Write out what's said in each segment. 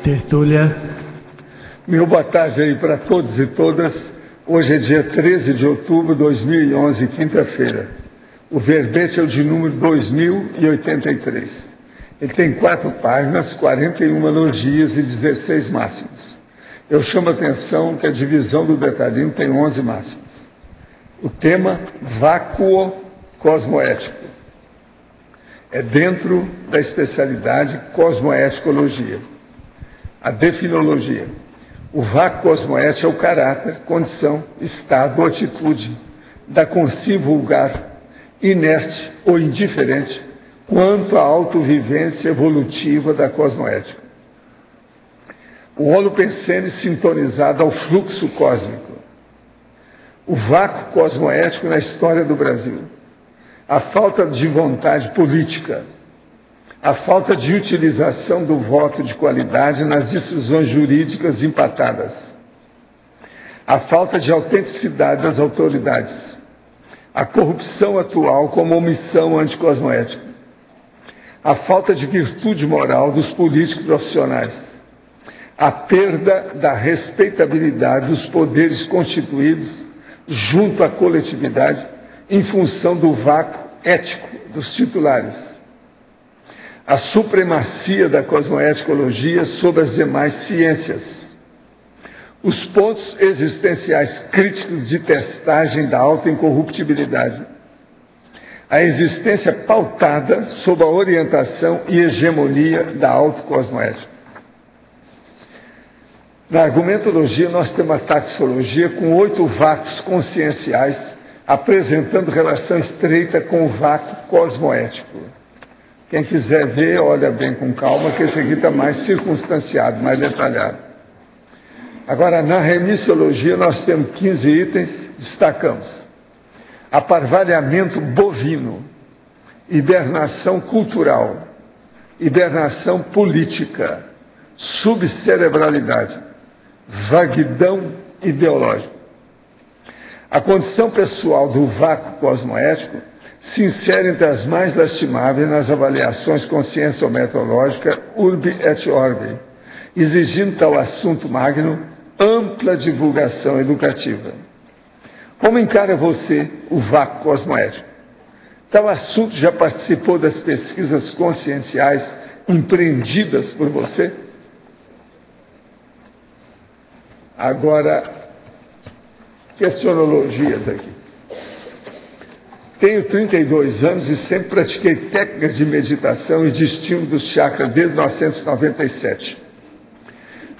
Tertúlia. Meu boa tarde aí para todos e todas. Hoje é dia 13 de outubro de 2011, quinta-feira. O verbete é o de número 2083. Ele tem 4 páginas, 41 elogias e 16 máximos. Eu chamo a atenção que a divisão do detalhinho tem 11 máximos. O tema, vácuo cosmoético. É dentro da especialidade cosmoeticologia. A definologia. O vácuo cosmoético é o caráter, condição, estado ou atitude da consciência vulgar, inerte ou indiferente quanto à autovivência evolutiva da cosmoética. O holopensene sintonizado ao fluxo cósmico. O vácuo cosmoético na história do Brasil. A falta de vontade política. A falta de utilização do voto de qualidade nas decisões jurídicas empatadas. A falta de autenticidade das autoridades. A corrupção atual como omissão anticosmoética. A falta de virtude moral dos políticos profissionais. A perda da respeitabilidade dos poderes constituídos junto à coletividade em função do vácuo ético dos titulares. A supremacia da cosmoeticologia sobre as demais ciências. Os pontos existenciais críticos de testagem da autoincorruptibilidade. A existência pautada sob a orientação e hegemonia da autocosmoética. Na argumentologia, nós temos a taxologia com 8 vácuos conscienciais, apresentando relação estreita com o vácuo cosmoético. Quem quiser ver, olha bem com calma, que esse aqui está mais circunstanciado, mais detalhado. Agora, na remissiologia, nós temos 15 itens, destacamos. Aparvalhamento bovino, hibernação cultural, hibernação política, subcerebralidade, vaguidão ideológica. A condição pessoal do vácuo cosmoético se insere entre as mais lastimáveis nas avaliações conscienciometrológica urbi et orbi, exigindo tal assunto magno ampla divulgação educativa. Como encara você o vácuo cosmoético? Tal assunto já participou das pesquisas conscienciais empreendidas por você? Agora, questionologias aqui. Tenho 32 anos e sempre pratiquei técnicas de meditação e de estímulo dos chakras desde 1997.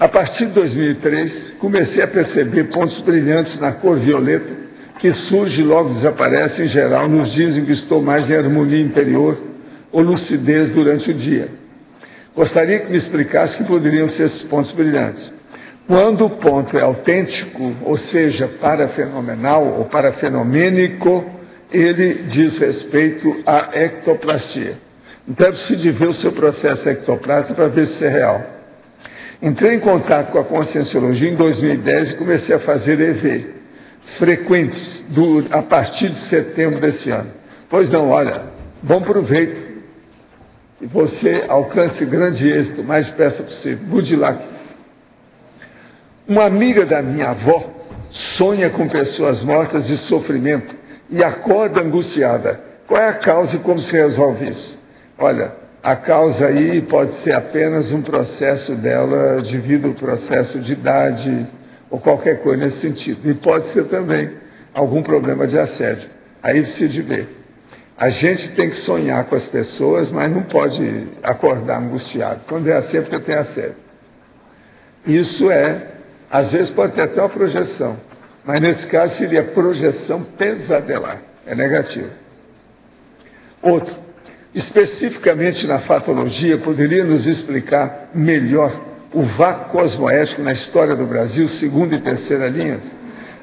A partir de 2003, comecei a perceber pontos brilhantes na cor violeta, que surge e logo desaparece em geral nos dias em que estou mais em harmonia interior ou lucidez durante o dia. Gostaria que me explicasse o que poderiam ser esses pontos brilhantes. Quando o ponto é autêntico, ou seja, parafenomenal ou parafenomênico, ele diz respeito à ectoplastia. Então é preciso ver o seu processo ectoplástico para ver se isso é real. Entrei em contato com a conscienciologia em 2010 e comecei a fazer EV, frequentes, a partir de setembro desse ano. Pois não, olha, bom proveito. Que você alcance grande êxito, o mais depressa possível. Good luck. Uma amiga da minha avó sonha com pessoas mortas de sofrimento e acorda angustiada. Qual é a causa e como se resolve isso? Olha, a causa aí pode ser apenas um processo dela devido ao processo de idade ou qualquer coisa nesse sentido. E pode ser também algum problema de assédio. Aí precisa de ver. A gente tem que sonhar com as pessoas, mas não pode acordar angustiado. Quando é assim é porque tem assédio. Isso às vezes pode ter até uma projeção. Mas nesse caso seria projeção pesadelar, é negativo. Outro, especificamente na fatologia, poderia nos explicar melhor o vácuo cosmoético na história do Brasil, segunda e terceira linhas?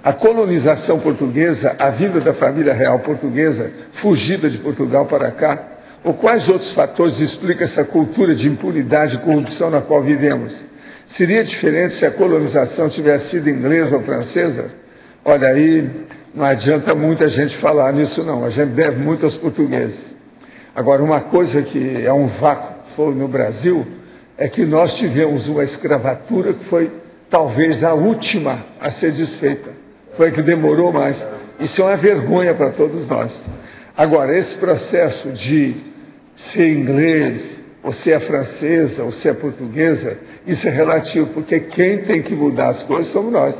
A colonização portuguesa, a vinda da família real portuguesa, fugida de Portugal para cá, ou quais outros fatores explicam essa cultura de impunidade e corrupção na qual vivemos? Seria diferente se a colonização tivesse sido inglesa ou francesa? Olha, aí não adianta muita gente falar nisso não, a gente deve muito aos portugueses. Agora, uma coisa que é um vácuo foi no Brasil é que nós tivemos uma escravatura que foi talvez a última a ser desfeita. Foi a que demorou mais. Isso é uma vergonha para todos nós. Agora, esse processo de ser inglês, ou ser francesa, ou ser portuguesa, isso é relativo, porque quem tem que mudar as coisas somos nós.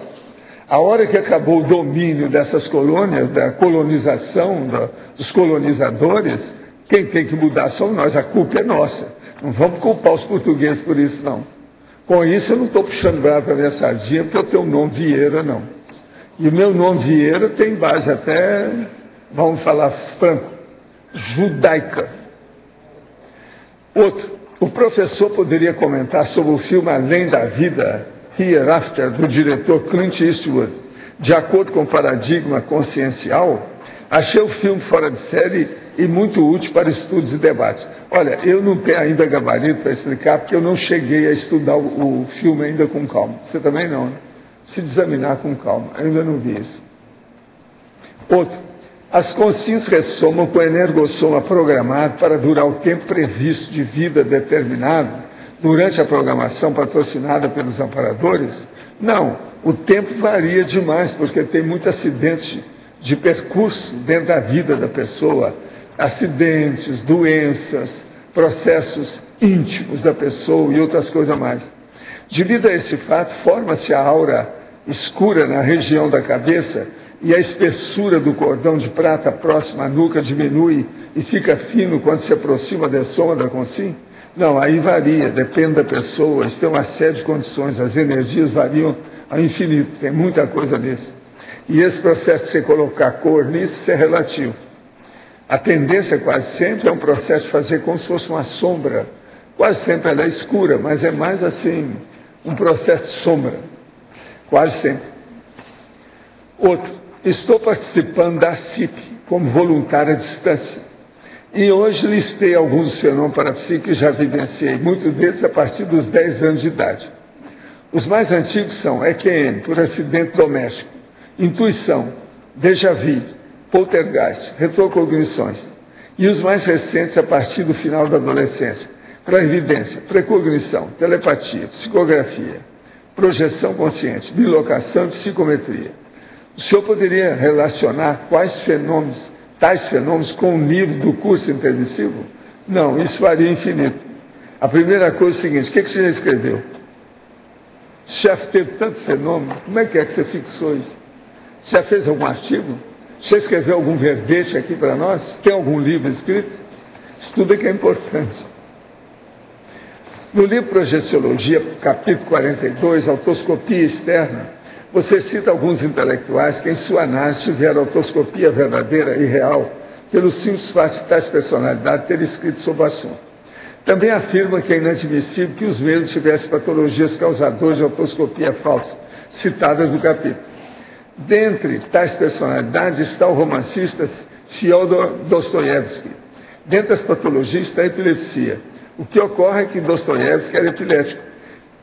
A hora que acabou o domínio dessas colônias, da colonização, dos colonizadores, quem tem que mudar somos nós, a culpa é nossa. Não vamos culpar os portugueses por isso, não. Com isso, eu não estou puxando bravo para minha sardinha, porque eu tenho o nome Vieira, não. E o meu nome Vieira tem base até, vamos falar franco, judaica. Outro, o professor poderia comentar sobre o filme Além da Vida, Hereafter, do diretor Clint Eastwood. De acordo com o paradigma consciencial, achei o filme fora de série e muito útil para estudos e debates. Olha, eu não tenho ainda gabarito para explicar, porque eu não cheguei a estudar o filme ainda com calma. Você também não, né? Se examinar com calma. Eu ainda não vi isso. Outro, as consciências ressomam com o energossoma programado para durar o tempo previsto de vida determinado durante a programação patrocinada pelos amparadores? Não, o tempo varia demais, porque tem muito acidente de percurso dentro da vida da pessoa, acidentes, doenças, processos íntimos da pessoa e outras coisas mais. Devido a esse fato, forma-se a aura escura na região da cabeça e a espessura do cordão de prata próxima à nuca diminui e fica fino quando se aproxima da soma da consciência? Não, aí varia, depende da pessoa, tem uma série de condições, as energias variam ao infinito, tem muita coisa nisso. E esse processo de você colocar cor nisso, isso é relativo. A tendência quase sempre é um processo de fazer como se fosse uma sombra. Quase sempre ela é escura, mas é mais assim, um processo de sombra. Quase sempre. Outro, estou participando da CIP como voluntário à distância. E hoje listei alguns fenômenos parapsíquicos que já vivenciei, muitos deles a partir dos 10 anos de idade. Os mais antigos são EQM, por acidente doméstico, intuição, déjà vu, poltergeist, retrocognições. E os mais recentes a partir do final da adolescência, clarividência, precognição, telepatia, psicografia, projeção consciente, bilocação e psicometria. O senhor poderia relacionar tais fenômenos com o nível do curso intermissivo? Não, isso varia infinito. A primeira coisa é o seguinte, o que você já escreveu? Chefe, teve tanto fenômeno, como é que você fixou isso? Já fez algum artigo? Já escreveu algum verbete aqui para nós? Tem algum livro escrito? Estuda que é importante. No livro Projeciologia, capítulo 42, Autoscopia Externa, você cita alguns intelectuais que em sua análise tiveram autoscopia verdadeira e real, pelo simples fato de tais personalidades terem escrito sobre o assunto. Também afirma que é inadmissível que os médiuns tivessem patologias causadoras de autoscopia falsa, citadas no capítulo. Dentre tais personalidades está o romancista Fyodor Dostoiévski. Dentre as patologias está a epilepsia. O que ocorre é que Dostoiévski era epilético,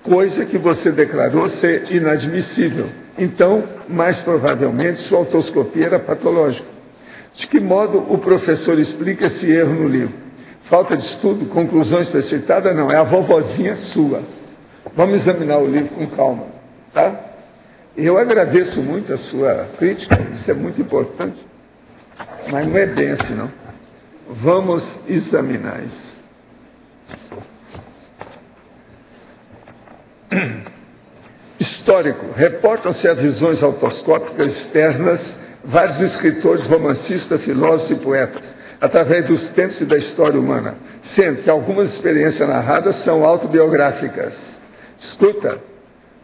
coisa que você declarou ser inadmissível. Então, mais provavelmente, sua autoscopia era patológica. De que modo o professor explica esse erro no livro? Falta de estudo, conclusões precipitadas? Não, é a vovozinha sua. Vamos examinar o livro com calma, tá? Eu agradeço muito a sua crítica, isso é muito importante, mas não é bem assim, não. Vamos examinar isso. Histórico. Reportam-se a visões autoscópicas externas vários escritores, romancistas, filósofos e poetas, através dos tempos e da história humana, sendo que algumas experiências narradas são autobiográficas. Escuta,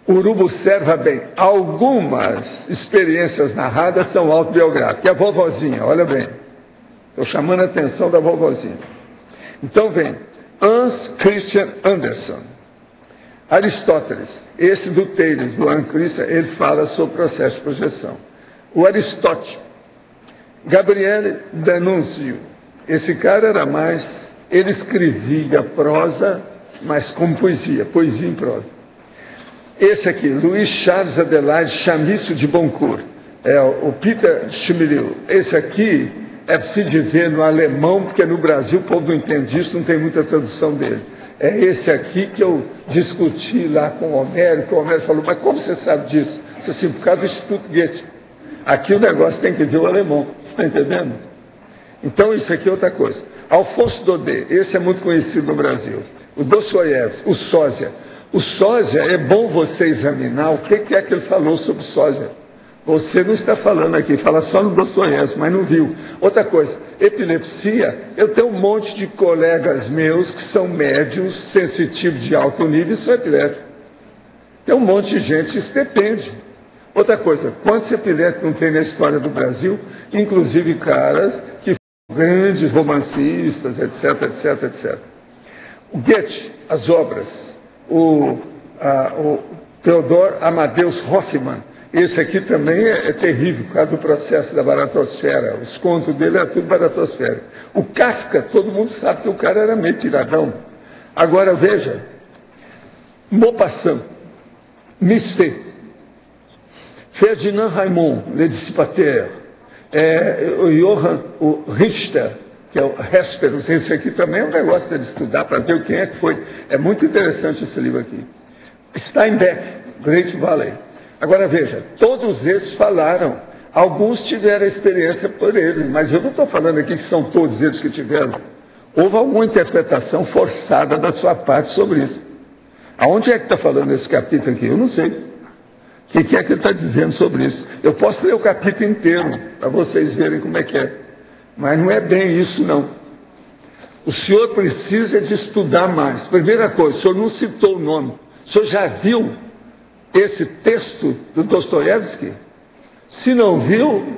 Urubu observa bem, algumas experiências narradas são autobiográficas. E a vovozinha, olha bem, estou chamando a atenção da vovozinha. Então vem, Hans Christian Andersen, Aristóteles, esse do Thales, do Hans Christian, ele fala sobre o processo de projeção. O Aristóteles, Gabriele D'Annunzio, esse cara era mais, ele escrevia prosa, mas como poesia, poesia em prosa. Esse aqui, Luiz Charles Adelaide Chamisso de Boncourt, é o Peter Schmidl. Esse aqui é preciso de ver no alemão, porque no Brasil o povo não entende isso, não tem muita tradução dele. é esse aqui que eu discuti lá com o Homero, que o Homero falou, mas como você sabe disso? Eu disse assim, por causa do Instituto Goethe. Aqui o negócio tem que ver o alemão, está entendendo? Então isso aqui é outra coisa. Alfonso Daudet, esse é muito conhecido no Brasil. O Dostoiévski, o Sósia. O Sósia, é bom você examinar o que é que ele falou sobre Sósia. Você não está falando aqui, fala só no Dostoiévski, mas não viu. Outra coisa, epilepsia, eu tenho um monte de colegas meus que são médios, sensitivos de alto nível e são epilépticos. Tem um monte de gente, isso depende. Outra coisa, quantos epilépticos não tem na história do Brasil, inclusive caras que foram grandes romancistas, etc, etc, etc. O Goethe, as obras, o Theodor Amadeus Hoffmann, esse aqui também é terrível, por causa do processo da baratosfera, os contos dele é tudo baratosfera. O Kafka, todo mundo sabe que o cara era meio tiradão. Agora veja, Maupassant, Misset, Ferdinand Raimond, Le Dissipateur, o Johann Richter, que é o Hesperus, esse aqui também é um negócio de estudar para ver quem é que foi. É muito interessante esse livro aqui. Steinbeck, Great Valley. Agora veja, todos esses falaram, alguns tiveram experiência por eles, mas eu não estou falando aqui que são todos eles que tiveram. Houve alguma interpretação forçada da sua parte sobre isso. Aonde é que está falando esse capítulo aqui? Eu não sei. O que é que ele está dizendo sobre isso? Eu posso ler o capítulo inteiro, para vocês verem como é que é. Mas não é bem isso, não. O senhor precisa de estudar mais. Primeira coisa, o senhor não citou o nome. O senhor já viu esse texto do Dostoiévski? Se não viu,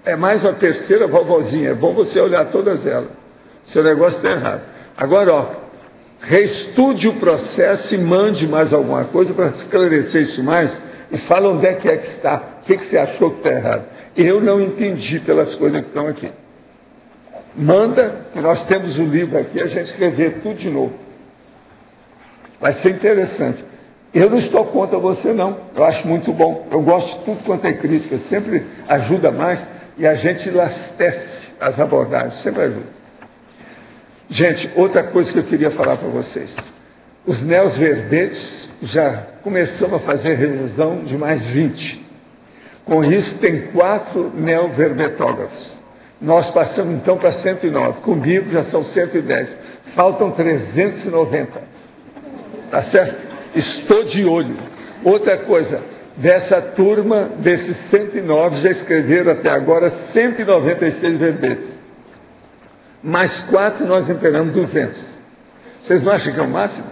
é mais uma terceira vovozinha. É bom você olhar todas elas. Seu negócio está errado. Agora, ó, reestude o processo e mande mais alguma coisa para esclarecer isso mais e fala onde é que está. O que você achou que está errado? Eu não entendi pelas coisas que estão aqui. Manda, que nós temos o livro aqui, a gente rever tudo de novo. Vai ser interessante. Eu não estou contra você, não. Eu acho muito bom. Eu gosto de tudo quanto é crítica. Sempre ajuda mais e a gente elastece as abordagens. Sempre ajuda. Gente, outra coisa que eu queria falar para vocês. Os neos-verbetes já começamos a fazer revisão de mais 20. Com isso, tem 4 neoverbetógrafos. Nós passamos, então, para 109. Comigo já são 110. Faltam 390. Tá certo? Estou de olho. Outra coisa, dessa turma, desses 109, já escreveram até agora 196 verbetes. Mais 4, nós imperamos 200. Vocês não acham que é o máximo?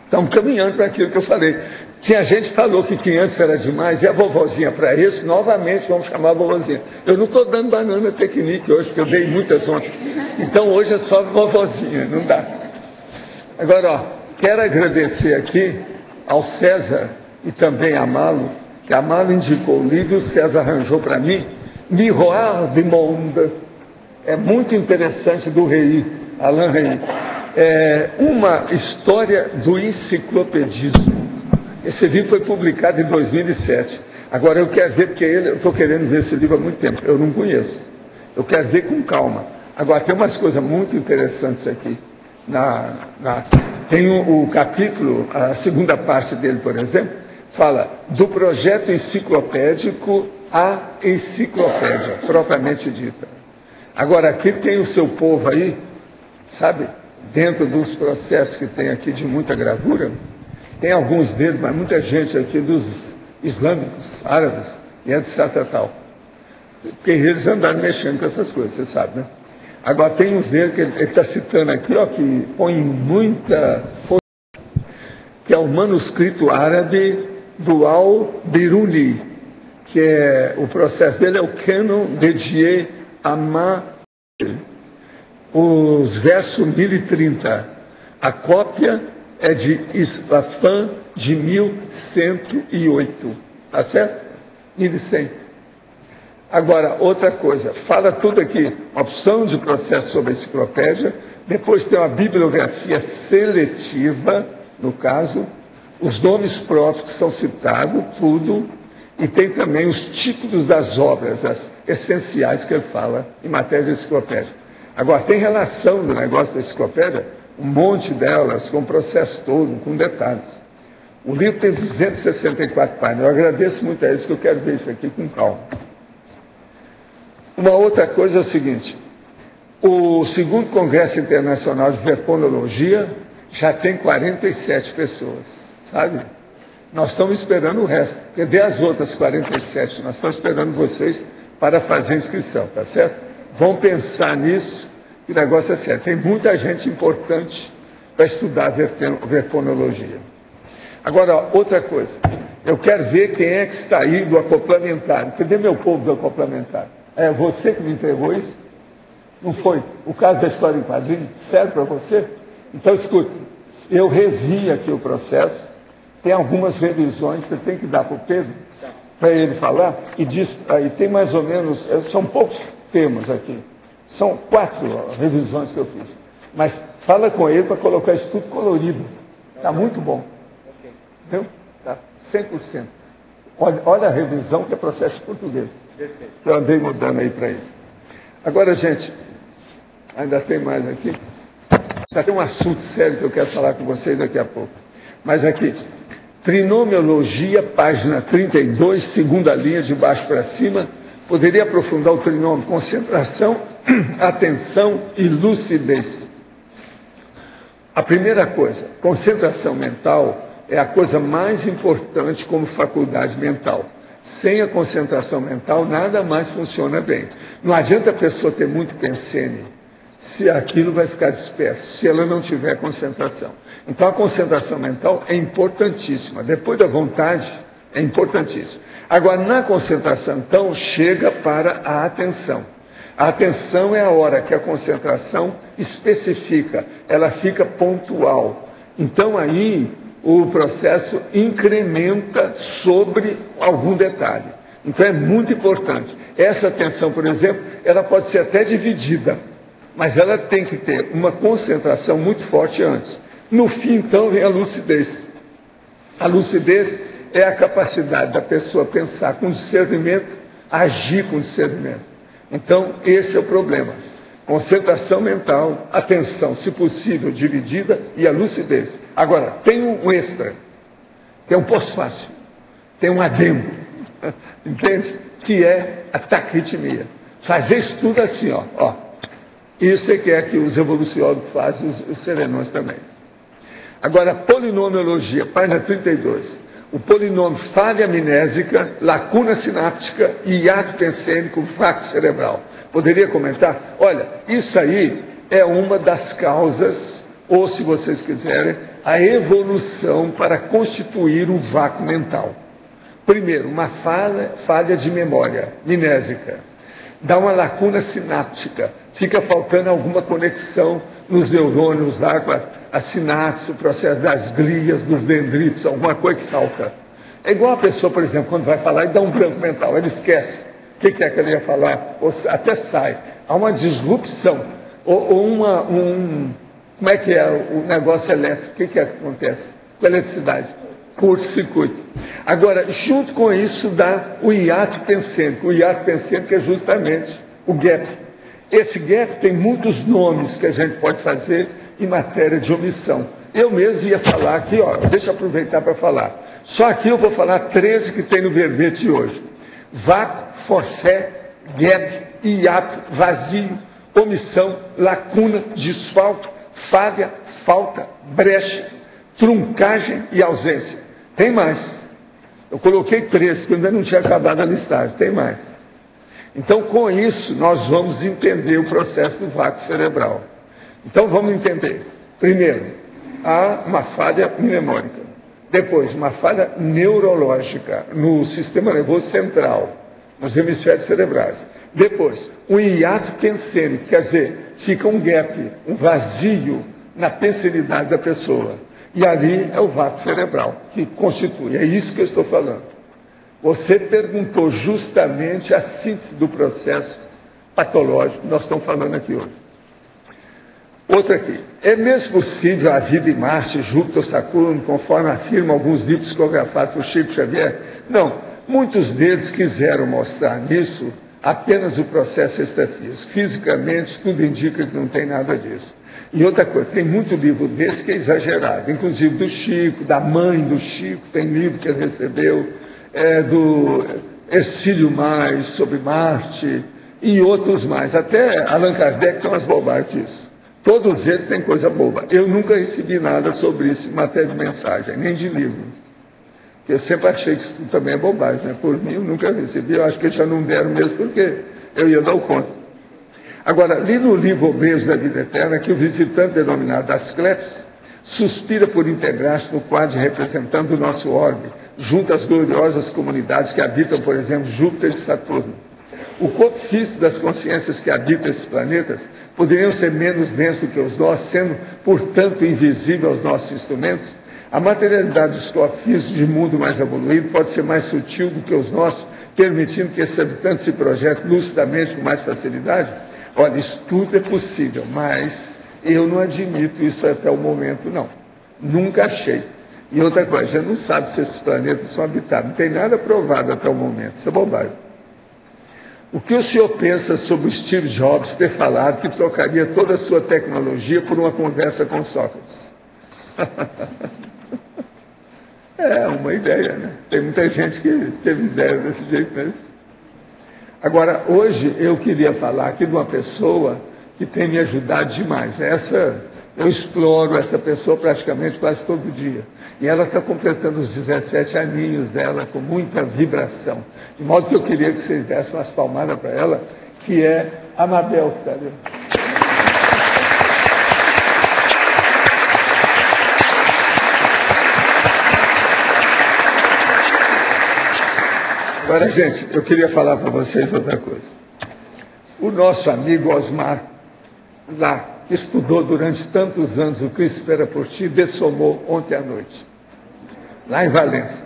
Estamos caminhando para aquilo que eu falei. Tinha gente que falou que 500 era demais, e a vovozinha para esse, novamente vamos chamar a vovozinha. Eu não estou dando banana tecnique hoje, porque eu dei muitas ontem. Então hoje é só vovozinha, não dá. Agora, ó, quero agradecer aqui ao César e também a Malo, que a Malo indicou o livro, o César arranjou para mim, Miroir du Monde. É muito interessante, do Rei, Alain Rey. É uma história do enciclopedismo. Esse livro foi publicado em 2007. Agora eu quero ver, porque eu estou querendo ver esse livro há muito tempo. Eu não conheço. Eu quero ver com calma. Agora tem umas coisas muito interessantes aqui. Tem o capítulo, a segunda parte dele, por exemplo, fala do projeto enciclopédico à enciclopédia, propriamente dita. Agora aqui tem o seu povo aí, sabe? Dentro dos processos que tem aqui de muita gravura, tem alguns deles, mas muita gente aqui dos islâmicos, árabes, e etc. tal. Porque eles andaram mexendo com essas coisas, você sabe, né? Agora tem uns deles que ele está citando aqui, ó, que põe muita força, que é o manuscrito árabe do Al-Biruni, que é, o processo dele é o Canon de Die Amma, os versos 1030. A cópia é de Isfahán de 1108. Tá certo? 1100. Agora, outra coisa, fala tudo aqui, opção de processo sobre a enciclopédia, depois tem uma bibliografia seletiva, no caso, os nomes próprios que são citados, tudo, e tem também os títulos das obras, as essenciais que ele fala em matéria de enciclopédia. Agora, tem relação do negócio da enciclopédia um monte delas, com o processo todo, com detalhes. O livro tem 264 páginas. Eu agradeço muito a eles, que eu quero ver isso aqui com calma. Uma outra coisa é o seguinte: o segundo Congresso Internacional de Verponologia já tem 47 pessoas, sabe? Nós estamos esperando o resto. Cadê as outras 47? Nós estamos esperando vocês para fazer a inscrição, tá certo? Vão pensar nisso, que o negócio é sério. Tem muita gente importante para estudar verponologia. Agora, outra coisa. Eu quero ver quem é que está aí do acoplamentário. Cadê meu povo do acoplamentário? É você que me entregou isso? Não foi? O caso da história em quadrinhos serve para você? Então, escuta. Eu revi aqui o processo. Tem algumas revisões, você tem que dar para o Pedro, para ele falar, e diz, aí tem mais ou menos, são poucos temas aqui, são 4 revisões que eu fiz, mas fala com ele para colocar isso tudo colorido, está muito bom, entendeu? Tá 100%. Olha a revisão que é processo português, que eu andei mudando aí para ele. Agora, gente, ainda tem mais aqui, já tem um assunto sério que eu quero falar com vocês daqui a pouco, mas aqui, trinomiologia, página 32, segunda linha, de baixo para cima. Poderia aprofundar o trinômio: concentração, atenção e lucidez. A primeira coisa, concentração mental é a coisa mais importante como faculdade mental. Sem a concentração mental, nada mais funciona bem. Não adianta a pessoa ter muito pensene, se aquilo vai ficar disperso, se ela não tiver concentração. Então, a concentração mental é importantíssima. Depois da vontade, é importantíssimo. Agora, na concentração, então, chega para a atenção. A atenção é a hora que a concentração especifica, ela fica pontual. Então, aí, o processo incrementa sobre algum detalhe. Então, é muito importante. Essa atenção, por exemplo, ela pode ser até dividida, mas ela tem que ter uma concentração muito forte antes. No fim, então, vem a lucidez. A lucidez é a capacidade da pessoa pensar com discernimento, agir com discernimento. Então, esse é o problema. Concentração mental, atenção, se possível, dividida, e a lucidez. Agora, tem um extra, tem um pós-fácil, tem um adendo, entende? Que é a taquitmia. Fazer isso tudo assim, ó. Isso é que os evoluciólogos fazem, os serenões também. Agora, polinomiologia, página 32. O polinômio falha amnésica, lacuna sináptica e hiato pensênico, vácuo cerebral. Poderia comentar? Olha, isso aí é uma das causas, ou se vocês quiserem, a evolução para constituir um vácuo mental. Primeiro, uma falha de memória, mnésica. Dá uma lacuna sináptica, fica faltando alguma conexão nos neurônios lá com a sinapse, o processo das glias, dos dendritos, alguma coisa que falta. É igual a pessoa, por exemplo, quando vai falar e dá um branco mental, ele esquece o que é que ele ia falar, ou até sai. Há uma disrupção, ou como é que é o negócio elétrico, o que é que acontece com a eletricidade? Curto-circuito. Agora, junto com isso, dá o hiato pensênico. O hiato pensênico é justamente o gap. Esse gap tem muitos nomes que a gente pode fazer em matéria de omissão. Eu mesmo ia falar aqui, deixa eu aproveitar para falar. Só aqui eu vou falar 13 que tem no verbete hoje. Vácuo, forfé, gap, hiato, vazio, omissão, lacuna, desfalco, falha, falta, brecha, truncagem e ausência. Tem mais. Eu coloquei 13, porque eu ainda não tinha acabado a listagem. Tem mais. Então, com isso, nós vamos entender o processo do vácuo cerebral. Então, vamos entender. Primeiro, há uma falha mnemônica. Depois, uma falha neurológica no sistema nervoso central, nos hemisférios cerebrais. Depois, um hiato pensênico, quer dizer, fica um gap, um vazio na pensenidade da pessoa. E ali é o vácuo cerebral que constitui. É isso que eu estou falando. Você perguntou justamente a síntese do processo patológico que nós estamos falando aqui hoje. Outra aqui. É mesmo possível a vida em Marte, Júpiter, Saturno, conforme afirmam alguns livros psicografados por Chico Xavier? Não. Muitos deles quiseram mostrar nisso apenas o processo extrafísico. Fisicamente, tudo indica que não tem nada disso. E outra coisa, tem muito livro desse que é exagerado, inclusive do Chico, da mãe do Chico, tem livro que ele recebeu, do Hercílio Mais, sobre Marte, e outros mais. Até Allan Kardec tem umas bobagens disso. Todos eles têm coisa boba. Eu nunca recebi nada sobre isso em matéria de mensagem, nem de livro. Eu sempre achei que isso também é bobagem, né? Por mim, eu nunca recebi, eu acho que eles já não deram mesmo, porque eu ia dar o conta. Agora, li no livro Obreiros da Vida Eterna que o visitante denominado Asclepios suspira por integrar-se no quadro representando o nosso orbe, junto às gloriosas comunidades que habitam, por exemplo, Júpiter e Saturno. O corpo físico das consciências que habitam esses planetas poderiam ser menos densos do que os nossos, sendo, portanto, invisível aos nossos instrumentos. A materialidade dos corpos físicos de mundo mais evoluído pode ser mais sutil do que os nossos, permitindo que esses habitantes se projetem lucidamente com mais facilidade. Olha, isso tudo é possível, mas eu não admito isso até o momento, não. Nunca achei. E outra coisa, a gente não sabe se esses planetas são habitados. Não tem nada provado até o momento. Isso é bobagem. O que o senhor pensa sobre o Steve Jobs ter falado que trocaria toda a sua tecnologia por uma conversa com Sócrates? É uma ideia, né? Tem muita gente que teve ideia desse jeito mesmo. Agora, hoje eu queria falar aqui de uma pessoa que tem me ajudado demais. Eu exploro essa pessoa praticamente quase todo dia. E ela está completando os 17 aninhos dela com muita vibração. De modo que eu queria que vocês dessem umas palmadas para ela, que é a Mabel que está ali. Agora, gente, eu queria falar para vocês outra coisa. O nosso amigo Osmar, lá, que estudou durante tantos anos o Cristo Espera por Ti, dessomou ontem à noite, lá em Valença.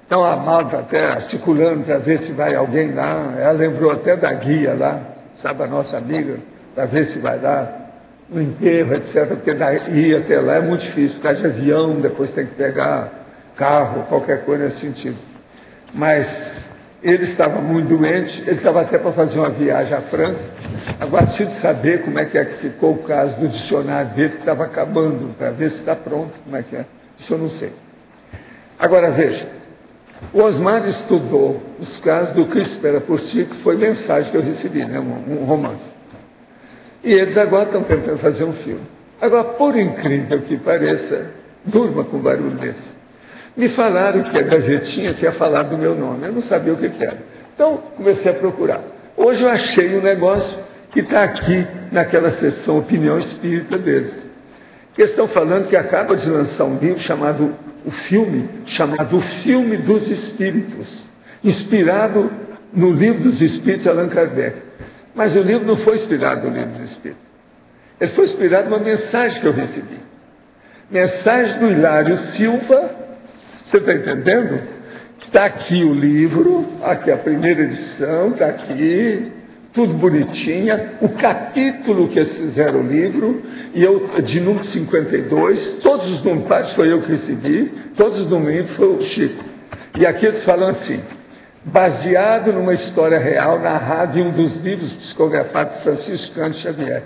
Então a Malta até articulando para ver se vai alguém lá, ela lembrou até da guia lá, sabe, a nossa amiga, para ver se vai lá, no enterro, etc., porque ir até lá é muito difícil, por causa de avião, depois tem que pegar carro, qualquer coisa nesse sentido. Mas ele estava muito doente, ele estava até para fazer uma viagem à França. Agora preciso saber como é que ficou o caso do dicionário dele, que estava acabando, para ver se está pronto, como é que é. Isso eu não sei. Agora veja, o Osmar estudou os casos do Cristo Espera por Ti, que foi mensagem que eu recebi, né? um romance. E eles agora estão tentando fazer um filme. Agora, por incrível que pareça, durma com barulho desse. Me falaram que a Gazetinha tinha falado do meu nome, eu não sabia o que era. Então, comecei a procurar. Hoje eu achei um negócio que está aqui naquela seção Opinião Espírita deles. Eles estão falando que acaba de lançar um livro chamado O Filme dos Espíritos, inspirado no Livro dos Espíritos de Allan Kardec. Mas o livro não foi inspirado no Livro dos Espíritos. Ele foi inspirado numa mensagem que eu recebi. Mensagem do Hilário Silva. Você está entendendo? Está aqui o livro, aqui a primeira edição, está aqui, tudo bonitinha. O capítulo que eles fizeram o livro, e eu, de número 52, todos os números pares foi eu que recebi, todos os números foi o Chico. E aqui eles falam assim, baseado numa história real narrada em um dos livros psicografados de Francisco Cândido Xavier.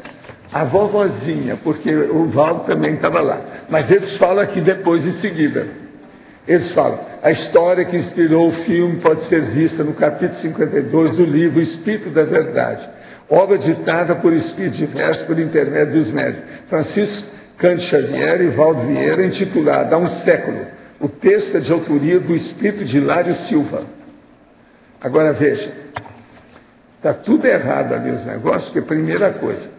A vovozinha, porque o Valdo também estava lá. Mas eles falam aqui depois, em seguida. Eles falam, a história que inspirou o filme pode ser vista no capítulo 52 do livro Espírito da Verdade, obra ditada por espíritos diversos por intermédio dos médiuns Francisco Cândido Xavier e Valdo Vieira, intitulada Há um Século. O texto é de autoria do espírito de Hilário Silva. Agora veja, está tudo errado ali os negócios, porque primeira coisa,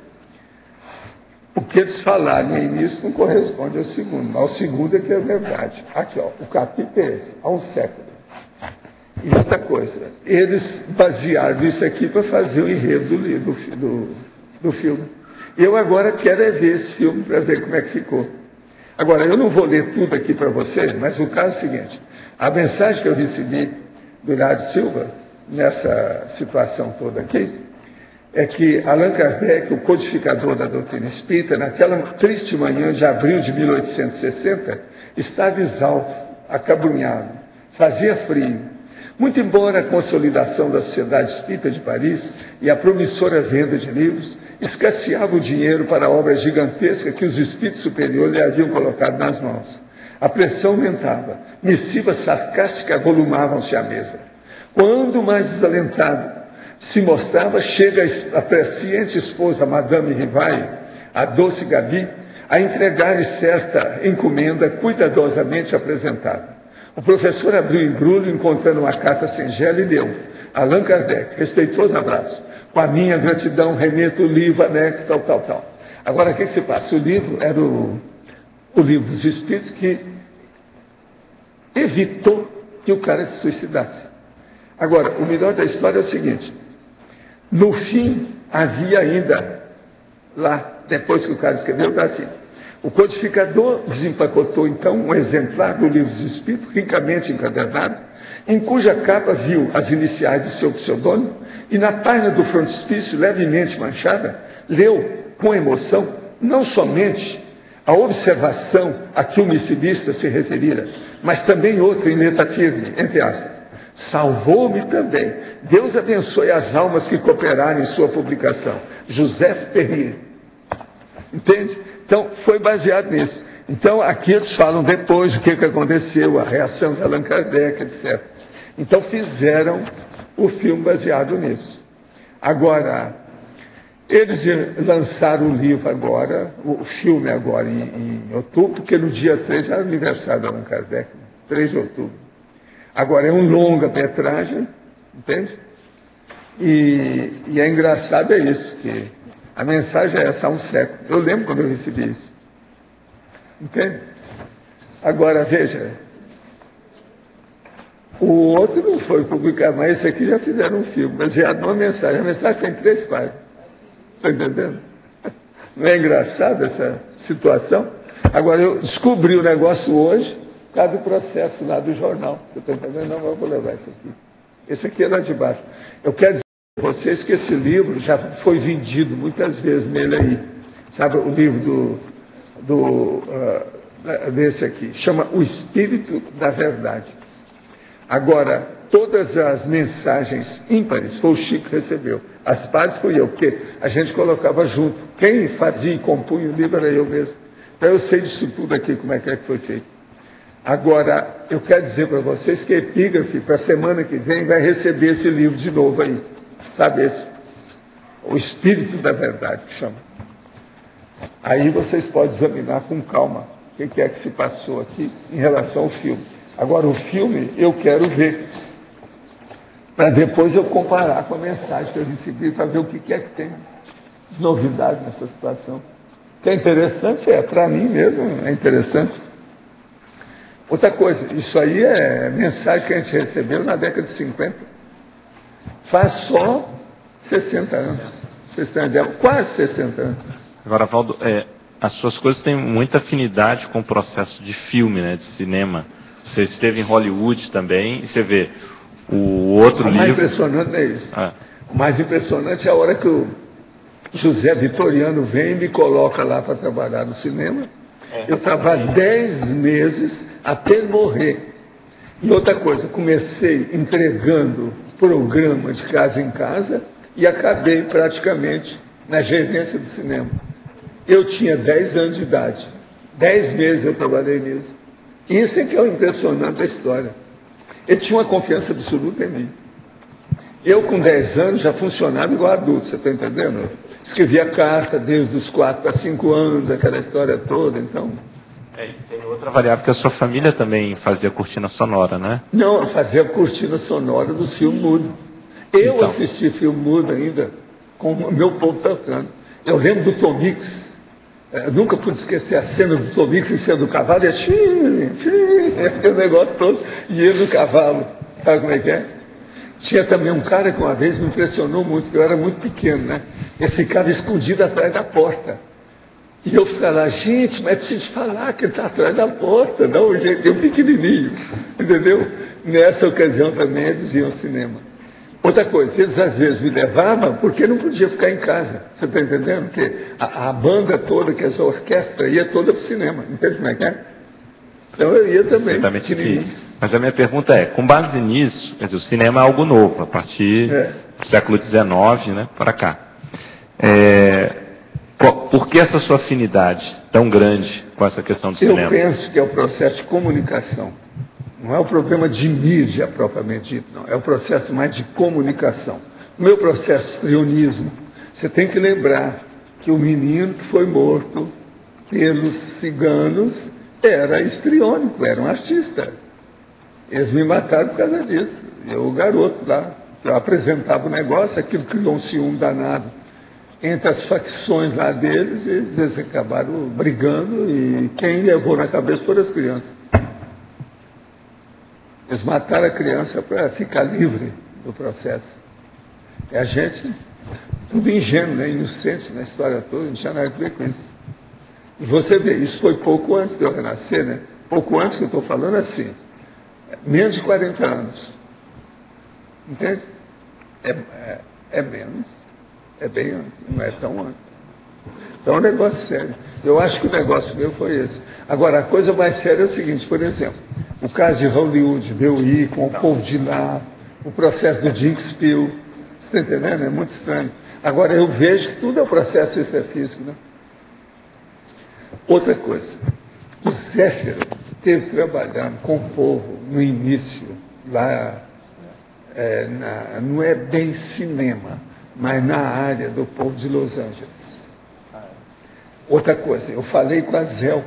o que eles falaram no início não corresponde ao segundo, mas ao segundo é que é verdade. Aqui, ó, o capítulo é esse, há um século. E outra coisa, eles basearam isso aqui para fazer o enredo do livro, do filme. Eu agora quero é ver esse filme para ver como é que ficou. Agora, eu não vou ler tudo aqui para vocês, mas o caso é o seguinte, a mensagem que eu recebi do Hilário Silva, nessa situação toda aqui, é que Allan Kardec, o codificador da doutrina espírita, naquela triste manhã de abril de 1860, estava exausto, acabrunhado, fazia frio. Muito embora a consolidação da Sociedade Espírita de Paris e a promissora venda de livros, escasseava o dinheiro para a obra gigantesca que os espíritos superiores lhe haviam colocado nas mãos. A pressão aumentava, missivas sarcásticas avolumavam-se à mesa. Quando mais desalentado se mostrava, chega a presciente esposa, Madame Rivaille, a doce Gabi, a entregar-lhe certa encomenda cuidadosamente apresentada. O professor abriu o embrulho, encontrando uma carta singela, e leu: Allan Kardec, respeitoso abraço. Com a minha gratidão, remeto o livro, anexo, tal. Agora, o que se passa? O livro era o livro dos Espíritos que evitou que o cara se suicidasse. Agora, o melhor da história é o seguinte: no fim, havia ainda, lá, depois que o cara escreveu, está assim: o codificador desempacotou, então, um exemplar do livro dos Espíritos, ricamente encadernado, em cuja capa viu as iniciais do seu pseudônimo, e na página do frontispício, levemente manchada, leu com emoção, não somente a observação a que o missilista se referira, mas também outra em letra firme, entre aspas: salvou-me também. Deus abençoe as almas que cooperaram em sua publicação. José Ferrier. Entende? Então, foi baseado nisso. Então, aqui eles falam depois o que aconteceu, a reação de Allan Kardec, etc. Então, fizeram o filme baseado nisso. Agora, eles lançaram o livro agora, o filme agora em outubro, porque no dia 3 era o aniversário de Allan Kardec, 3 de outubro. Agora, é um longa-metragem, entende? E é engraçado isso, que a mensagem é essa há um século. Eu lembro quando eu recebi isso. Entende? Agora, veja, o outro não foi publicado, mas esse aqui já fizeram um filme, baseado numa mensagem. A mensagem tem 3 páginas. Está entendendo? Não é engraçado essa situação? Agora, eu descobri o negócio hoje, por causa do processo lá do jornal. Você está entendendo? Não, eu vou levar esse aqui. Esse aqui é lá de baixo. Eu quero dizer para vocês que esse livro já foi vendido muitas vezes nele aí. Sabe o livro desse aqui? Chama O Espírito da Verdade. Agora, todas as mensagens ímpares foi o Chico que recebeu. As pares fui eu, porque a gente colocava junto. Quem fazia e compunha o livro era eu mesmo. Então eu sei disso tudo aqui, como é que foi feito. Agora, eu quero dizer para vocês que a Epígrafe, para a semana que vem, vai receber esse livro de novo aí. Sabe esse? O Espírito da Verdade, que chama. Aí vocês podem examinar com calma o que é que se passou aqui em relação ao filme. Agora, o filme eu quero ver, para depois eu comparar com a mensagem que eu recebi, para ver o que é que tem de novidade nessa situação. O que é interessante para mim mesmo, é interessante. Outra coisa, isso aí é mensagem que a gente recebeu na década de 50. Faz só 60 anos. Vocês têm ideia? Quase 60 anos. Agora, Valdo, as suas coisas têm muita afinidade com o processo de filme, né, de cinema. Você esteve em Hollywood também, e você vê o outro livro... O mais impressionante é isso. O mais impressionante é a hora que o José Vitoriano vem e me coloca lá para trabalhar no cinema. Eu trabalho 10 meses até morrer. E outra coisa, comecei entregando programa de casa em casa e acabei praticamente na gerência do cinema. Eu tinha 10 anos de idade. 10 meses eu trabalhei nisso. Isso é que é o impressionante da história. Ele tinha uma confiança absoluta em mim. Eu, com 10 anos, já funcionava igual adulto, você está entendendo? Escrevia carta desde os 4 para 5 anos, aquela história toda, então... Tem outra variável que a sua família também fazia cortina sonora, né? Não, eu fazia cortina sonora dos filmes mudos. Eu assisti filme mudo ainda, com o meu povo tocando. Eu lembro do Tom Mix. Eu nunca pude esquecer a cena do Tom Mix em cima do cavalo, e aquele negócio todo, e ele no cavalo. Sabe como é que é? Tinha também um cara que uma vez me impressionou muito, porque eu era muito pequeno, né? Ele ficava escondido atrás da porta. E eu falava, gente, mas é preciso falar que ele está atrás da porta, dá um jeito, eu pequenininho, entendeu? Nessa ocasião também eles iam ao cinema. Outra coisa, eles às vezes me levavam porque não podia ficar em casa, você está entendendo? Porque a banda toda, que é essa orquestra, ia toda para o cinema, entende como é que é? Então eu ia também, pequenininho. Mas a minha pergunta é, com base nisso, quer dizer, o cinema é algo novo, a partir do século XIX, né, para cá. Por que essa sua afinidade tão grande com essa questão do cinema? Eu penso que é o processo de comunicação. Não é o problema de mídia propriamente dito, não. É o processo mais de comunicação. O meu processo de histrionismo, você tem que lembrar que o menino que foi morto pelos ciganos era histriônico, era um artista. Eles me mataram por causa disso. Eu, o garoto lá, eu apresentava o negócio, aquilo criou um ciúme danado entre as facções lá deles, e eles acabaram brigando, e quem levou na cabeça foram as crianças. Eles mataram a criança para ficar livre do processo. E a gente, tudo ingênuo, né, inocente na história toda, não tinha nada a ver com isso. E você vê, isso foi pouco antes de eu renascer, né? Pouco antes que eu estou falando assim, menos de 40 anos. Entende? É menos, é bem antes, não é tão antes. Então é um negócio sério. Eu acho que o negócio meu foi esse. Agora, a coisa mais séria é o seguinte, por exemplo, o caso de Hollywood, de eu ir com o povo de lá, o processo do Jinxpil, você está entendendo? É muito estranho. Agora, eu vejo que tudo é um processo extrafísico, né? Outra coisa, o Zéfiro teve trabalhando com o povo no início, lá, não é bem cinema, mas na área do povo de Los Angeles. Outra coisa, eu falei com a Zéu,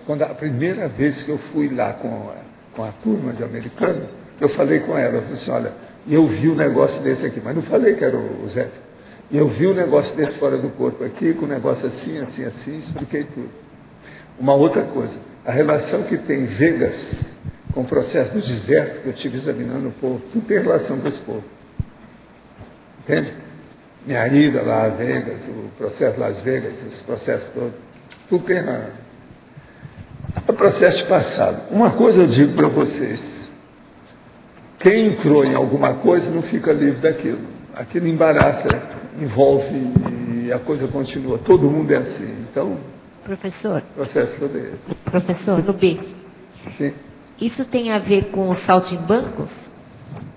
quando a primeira vez que eu fui lá com a turma de americano, eu falei com ela, eu falei assim, olha, eu vi um negócio desse aqui, mas não falei que era o Zé. Eu vi um negócio desse fora do corpo aqui, com um negócio assim, assim, assim, expliquei tudo. Uma outra coisa, a relação que tem Vegas com o processo do deserto, que eu estive examinando o povo, tudo tem relação com esse povo. Entende? Minha ida lá a Vegas, o processo de Las Vegas, esse processo todo, tudo tem relação. É processo de passado. Uma coisa eu digo para vocês, quem entrou em alguma coisa não fica livre daquilo. Aquilo embaraça, envolve e a coisa continua. Todo mundo é assim. Então, professor, o processo todo é esse. Professor, no B. Sim. Isso tem a ver com os saltimbancos?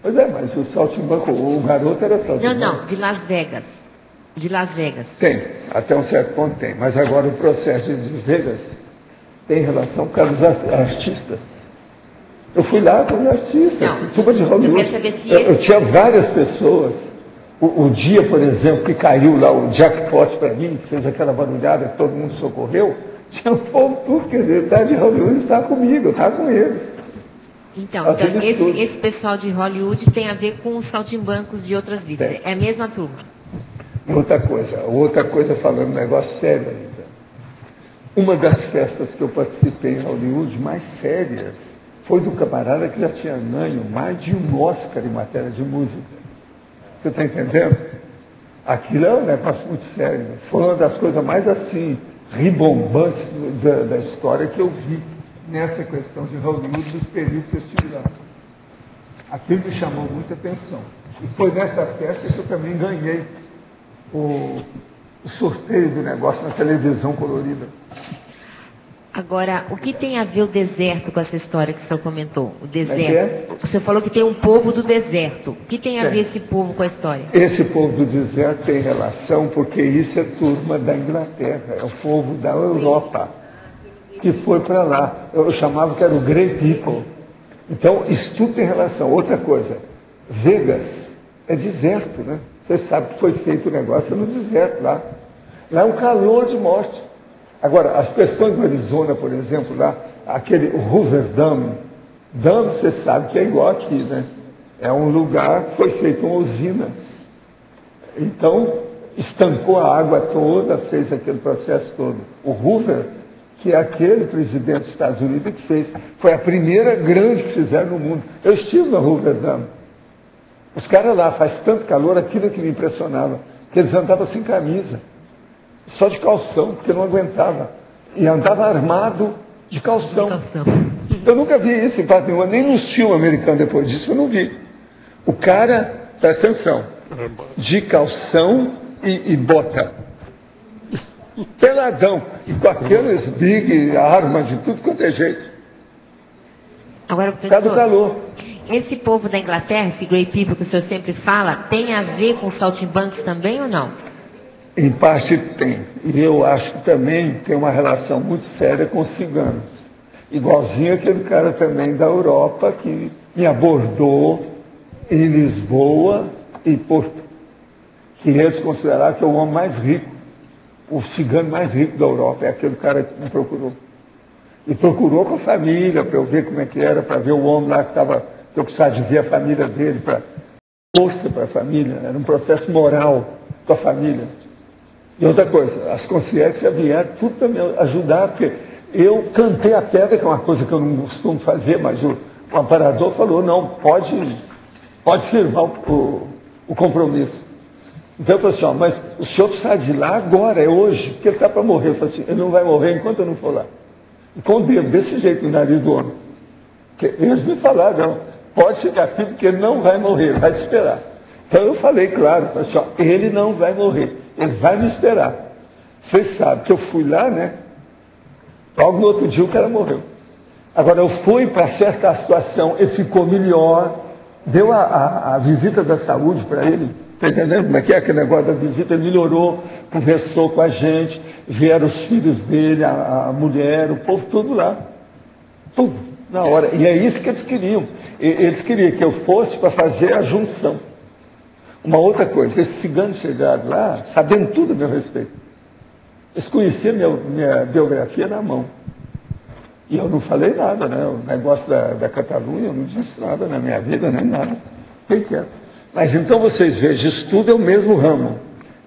Pois é, mas o saltimbanco, o garoto era saltimbanco. Não, de Las Vegas. De Las Vegas. Tem, até um certo ponto tem. Mas agora o processo de Vegas tem relação com os artistas. Eu fui lá como artista, turma de Hollywood. Eu quero saber se eu tinha várias pessoas. O dia, por exemplo, que caiu lá o jackpot para mim, que fez aquela barulhada que todo mundo socorreu, tinha um povo tudo, quer dizer, tá de Hollywood estava comigo, eu estava com eles. Então esse pessoal de Hollywood tem a ver com os saltimbancos de outras vidas. Tem. É a mesma turma. Outra coisa falando um negócio sério ainda. Uma das festas que eu participei em Hollywood mais sérias foi do camarada que já tinha ganho mais de um Oscar em matéria de música. Você está entendendo? Aquilo é um negócio muito sério. Foi uma das coisas mais assim, ribombantes da história que eu vi nessa questão de Hollywood dos períodos que eu estive lá. Aquilo me chamou muita atenção. E foi nessa festa que eu também ganhei o sorteio do negócio na televisão colorida. Agora, o que tem a ver o deserto com essa história que o senhor comentou? O deserto. O senhor falou que tem um povo do deserto. O que tem a ver esse povo com a história? Esse povo do deserto tem relação porque isso é turma da Inglaterra, é o povo da Europa que foi para lá. Eu chamava que era o Grey People. Então, isso tudo tem relação. Outra coisa, Vegas é deserto, né? Você sabe que foi feito o negócio no deserto lá. Lá é um calor de morte. Agora, as questões do Arizona, por exemplo, lá, o Hoover Dam, você sabe que é igual aqui, né? É um lugar que foi feito uma usina. Então, estancou a água toda, fez aquele processo todo. O Hoover, que é aquele presidente dos Estados Unidos que fez, foi a primeira grande que fizeram no mundo. Eu estive no Hoover Dam. Os caras lá, faz tanto calor, aquilo que me impressionava, que eles andavam sem camisa. Só de calção, porque não aguentava. E andava armado de calção. Eu nunca vi isso em parte nenhuma, nem nos filmes americanos depois disso eu não vi. O cara, presta atenção, de calção e bota. Peladão. E com aqueles big armas de tudo quanto é jeito. Agora, professor, do calor. Esse povo da Inglaterra, esse Grey People que o senhor sempre fala, tem a ver com os saltimbancos também ou não? Em parte tem. E eu acho que também tem uma relação muito séria com os ciganos. Igualzinho aquele cara também da Europa que me abordou em Lisboa e Porto. Que eles consideraram que é o homem mais rico, o cigano mais rico da Europa. É aquele cara que me procurou. E procurou com a família, para eu ver como é que era, para ver o homem lá que eu precisava de ver a família dele, para força para a família. Era um processo moral com a família. E outra coisa, as concierges já vieram tudo para me ajudar, porque eu cantei a pedra, que é uma coisa que eu não costumo fazer, mas o amparador falou, não, pode firmar o compromisso. Então eu falei assim, mas o senhor precisa de ir lá agora, é hoje, porque ele está para morrer. Eu falei assim, ele não vai morrer enquanto eu não for lá. E com o dedo desse jeito no nariz do homem. Porque eles me falaram, não, pode chegar aqui porque ele não vai morrer, vai te esperar. Então eu falei, claro, falei assim, ele não vai morrer. Ele vai me esperar. Vocês sabem que eu fui lá, né? Logo no outro dia o cara morreu. Agora eu fui para certa situação, ele ficou melhor, deu a visita da saúde para ele. Está entendendo como é que é aquele negócio da visita? Ele melhorou, conversou com a gente, vieram os filhos dele, a mulher, o povo, tudo lá. Tudo, na hora. E é isso que eles queriam. Eles queriam que eu fosse para fazer a junção. Uma outra coisa, esses ciganos chegaram lá, sabendo tudo a meu respeito. Eles conheciam minha biografia na mão. E eu não falei nada, né? O negócio da Catalunha, eu não disse nada na minha vida, nem nada. Quem quer? Mas então vocês vejam, isso tudo é o mesmo ramo.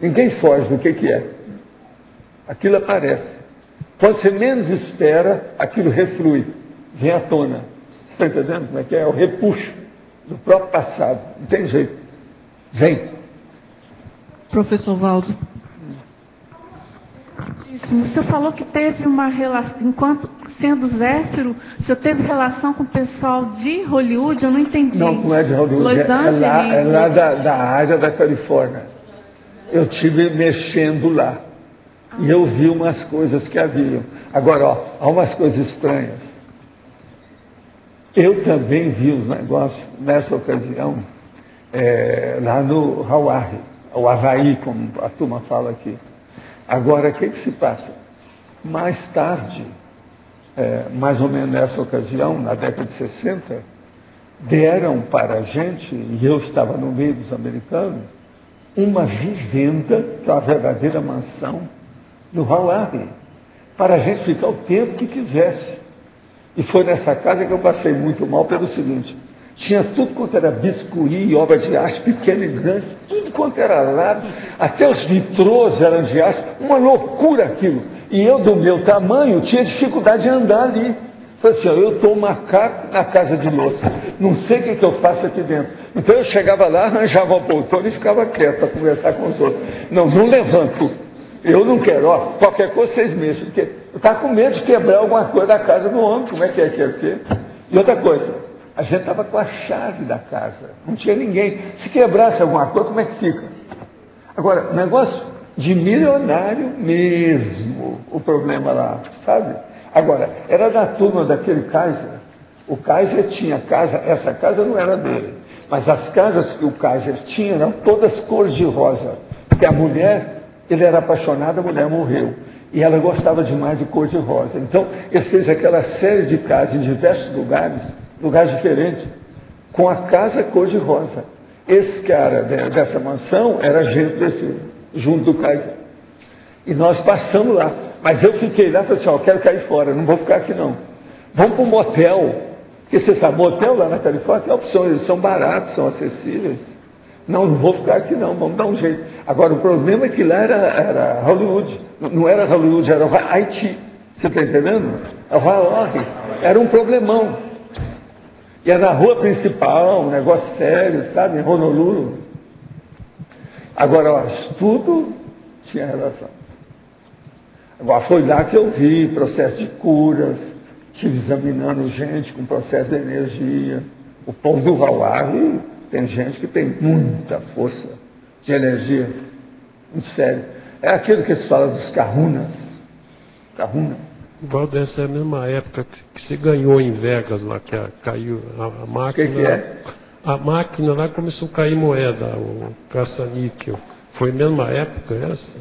Ninguém foge do que é. Aquilo aparece. Quando você menos espera, aquilo reflui, vem à tona. Você está entendendo como é que é? É o repuxo do próprio passado. Não tem jeito. Vem. Professor Valdo. Você falou que teve uma relação, enquanto sendo Zéfiro, você teve relação com o pessoal de Hollywood? Eu não entendi. Não é de Hollywood, Los Angeles, é lá da área da Califórnia. Eu estive mexendo lá. E eu vi umas coisas que haviam. Agora, há umas coisas estranhas. Eu também vi os negócios, nessa ocasião, lá no Hawaii, o Havaí, como a turma fala aqui. Agora, o que se passa? Mais tarde, mais ou menos nessa ocasião, na década de 60, deram para a gente, e eu estava no meio dos americanos, uma vivenda, que é uma verdadeira mansão, no Hawaii, para a gente ficar o tempo que quisesse. E foi nessa casa que eu passei muito mal pelo seguinte, tinha tudo quanto era biscuit, obra de arte, pequena e grande, tudo quanto era lado, até os vitrôs eram de arte, uma loucura aquilo. E eu, do meu tamanho, tinha dificuldade de andar ali. Falei assim, eu estou um macaco na casa de louça, não sei o que eu faço aqui dentro. Então eu chegava lá, arranjava uma poltrona e ficava quieto para conversar com os outros. Não levanto, eu não quero, qualquer coisa vocês mexem, porque eu estava com medo de quebrar alguma coisa da casa do homem, como é que ia ser? E outra coisa, a gente estava com a chave da casa, não tinha ninguém. Se quebrasse alguma coisa, como é que fica? Agora, negócio de milionário mesmo, o problema lá, sabe? Agora, era da turma daquele Kaiser. O Kaiser tinha casa, essa casa não era dele, mas as casas que o Kaiser tinha eram todas cor de rosa, porque a mulher, ele era apaixonado, a mulher morreu. E ela gostava demais de cor de rosa. Então, ele fez aquela série de casas em diversos lugares diferentes, com a casa cor-de-rosa. Esse cara dessa mansão era gente junto do Kaiser. E nós passamos lá. Mas eu fiquei lá e falei assim, eu quero cair fora, não vou ficar aqui não. Vamos para um motel. Porque você sabe, motel lá na Califórnia tem opção, eles são baratos, são acessíveis. Não vou ficar aqui não, vamos dar um jeito. Agora, o problema é que lá era Hollywood. Não era Hollywood, era Haiti. Você está entendendo? Era um problemão. E é na rua principal, um negócio sério, sabe? Em Honolulu. Agora, tudo tinha relação. Agora, foi lá que eu vi processo de curas, estive examinando gente com processo de energia. O povo do Hawaii tem gente que tem muita força de energia. Muito sério. É aquilo que se fala dos kahunas. Kahunas. Valdo, essa é a mesma época que se ganhou em Vegas, lá que caiu a máquina. Que é? A máquina lá começou a cair moeda, o caça-níquel. Foi a mesma época essa?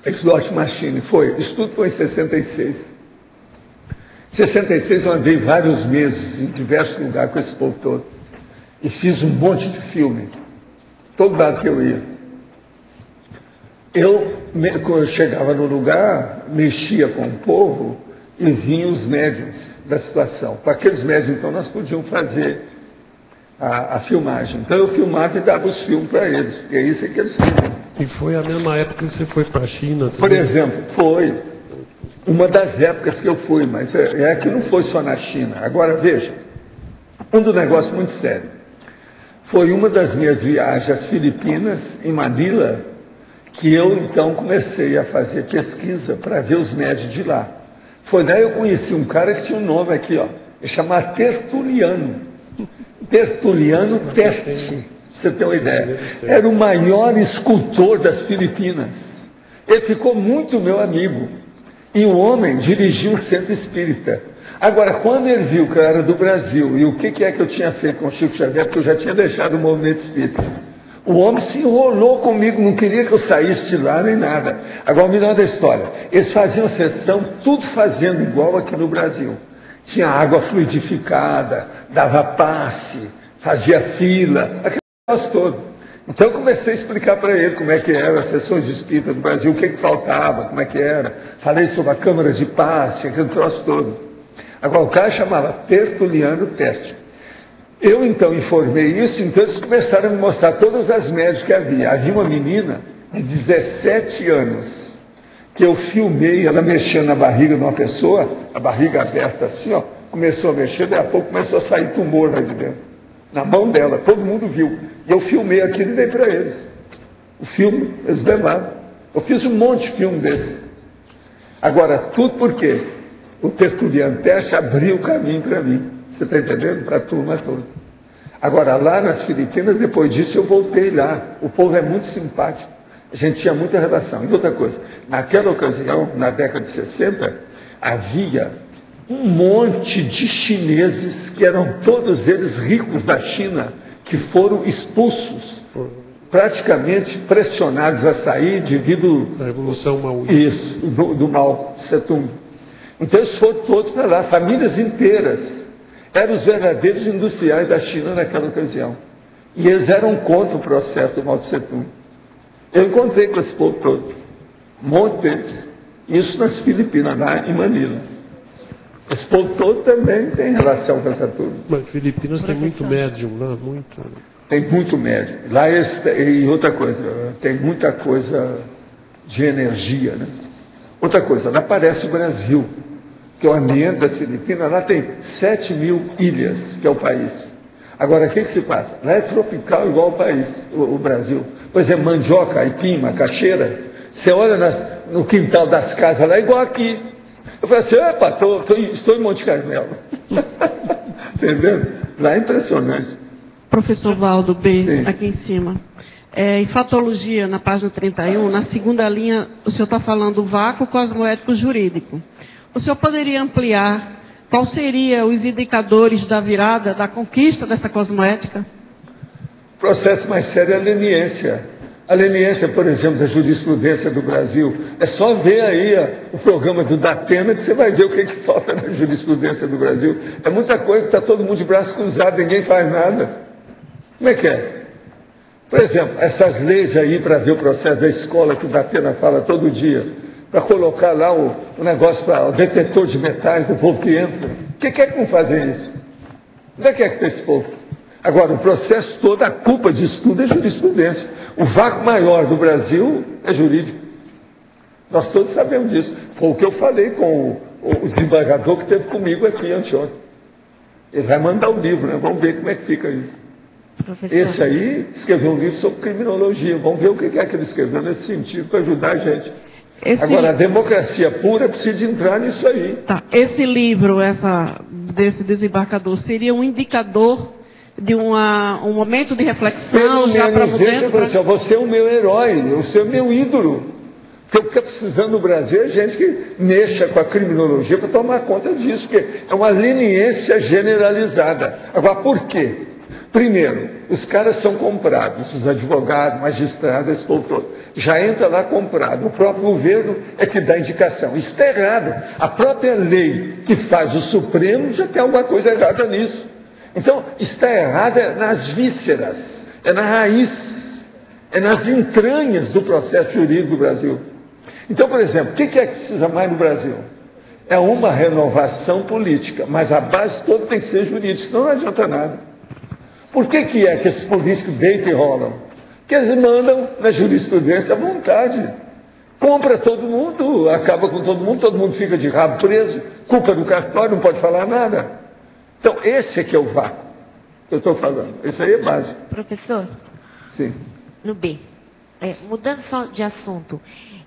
Slot Machine, foi. Isso tudo foi em 66. Em 66 eu andei vários meses em diversos lugares com esse povo todo. E fiz um monte de filme. Todo lado que eu ia. Quando eu chegava no lugar, mexia com o povo e vinham os médiuns da situação. Com aqueles médiuns, então, nós podíamos fazer a filmagem. Então eu filmava e dava os filmes para eles, porque é isso que eles filmam. E foi a mesma época que você foi para a China também? Por exemplo, foi uma das épocas que eu fui, mas é que não foi só na China. Agora, veja, um negócio muito sério. Foi uma das minhas viagens às Filipinas, em Manila, que eu, então, comecei a fazer pesquisa para ver os médios de lá. Foi daí eu conheci um cara que tinha um nome aqui, ó, ele chamava Tertuliano. Tertuliano Terti, pra você ter uma ideia. Era o maior escultor das Filipinas. Ele ficou muito meu amigo. E o homem dirigiu um centro espírita. Agora, quando ele viu que eu era do Brasil, e o que é que eu tinha feito com o Chico Xavier, porque eu já tinha deixado o movimento espírita, o homem se enrolou comigo, não queria que eu saísse de lá nem nada. Agora, o melhor da história, eles faziam sessão, tudo fazendo igual aqui no Brasil. Tinha água fluidificada, dava passe, fazia fila, aquele negócio todo. Então eu comecei a explicar para ele como é que eram as sessões espíritas do Brasil, o que faltava, como é que era. Falei sobre a câmara de passe, aquele troço todo. Agora o cara chamava Tertuliano Terti. Eu então informei isso, então eles começaram a me mostrar todas as médias que havia. Havia uma menina de 17 anos, que eu filmei, ela mexendo na barriga de uma pessoa, a barriga aberta assim, ó, começou a mexer, daí a pouco começou a sair tumor lá de dentro. Na mão dela, todo mundo viu. E eu filmei aquilo e dei para eles. O filme, eles levaram. Eu fiz um monte de filme desse. Agora, tudo por quê? O Tertuliano Terti abriu o caminho para mim. Você está entendendo? Para a turma toda. Agora, lá nas Filipinas, depois disso, eu voltei lá. O povo é muito simpático. A gente tinha muita relação. E outra coisa, naquela ocasião, na década de 60, havia um monte de chineses, que eram todos eles ricos da China, que foram expulsos, praticamente pressionados a sair devido à Revolução Maoísta. Isso, do Mao Tse-tung. Então eles foram todos para lá, famílias inteiras. Eram os verdadeiros industriais da China naquela ocasião. E eles eram contra o processo do Mao Tse-tung. Eu encontrei com esse povo todo, um monte deles. Isso nas Filipinas, lá em Manila. Esse povo todo também tem relação com essa turma. Mas Filipinas tem muito médium lá, muito. Tem muito médium. Lá e outra coisa, tem muita coisa de energia, né? Outra coisa, lá parece o Brasil, que é o ambiente das Filipinas, lá tem 7.000 ilhas, que é o país. Agora, o que se passa? Lá é tropical igual o país, o Brasil. Por exemplo, mandioca, aipim, macaxeira, você olha no quintal das casas lá, é igual aqui. Eu falei assim, opa, estou em Monte Carmelo. Entendeu? Lá é impressionante. Professor Valdo B, Sim. Aqui em cima. Em fatologia, na página 31, na segunda linha, o senhor está falando do vácuo cosmoético jurídico. O senhor poderia ampliar quais seriam os indicadores da virada, da conquista dessa cosmoética? O processo mais sério é a leniência. A leniência, por exemplo, da jurisprudência do Brasil, é só ver aí o programa do Datena que você vai ver o que falta na jurisprudência do Brasil. É muita coisa que está todo mundo de braço cruzado, ninguém faz nada. Como é que é? Por exemplo, essas leis aí para ver o processo da escola que o Datena fala todo dia, para colocar lá o negócio para o detetor de metais do povo que entra. O que é que não fazem isso? Onde é que tem esse povo? Agora, o processo todo, a culpa disso tudo é jurisprudência. O vácuo maior do Brasil é jurídico. Nós todos sabemos disso. Foi o que eu falei com o desembargador que esteve comigo aqui anteontem. Ele vai mandar o livro, né? Vamos ver como é que fica isso. Professor. Esse aí escreveu um livro sobre criminologia. Vamos ver o que é que ele escreveu nesse sentido para ajudar a gente. Agora, a democracia pura precisa entrar nisso aí. Tá. Esse livro, desse desembarcador, seria um indicador de um momento de reflexão? Pelo já para menos esse, professor, você é o meu herói, você é o meu ídolo. Porque o que está precisando no Brasil é gente que mexa com a criminologia para tomar conta disso, porque é uma leniência generalizada. Agora, por quê? Primeiro, os caras são comprados, os advogados, magistrados, esse povo todo. Já entra lá comprado. O próprio governo é que dá indicação. Isso está errado. A própria lei que faz o Supremo já tem alguma coisa errada nisso. Então, está errado nas vísceras, é na raiz, é nas entranhas do processo jurídico do Brasil. Então, por exemplo, o que é que precisa mais no Brasil? É uma renovação política, mas a base toda tem que ser jurídica, senão não adianta nada. Por que é que esses políticos deitam e rolam? Porque eles mandam na jurisprudência à vontade. Compra todo mundo, acaba com todo mundo fica de rabo preso, culpa do cartório, não pode falar nada. Então, esse é que é o vácuo que eu estou falando. Esse aí é básico. Professor? Sim. No B. Mudando só de assunto,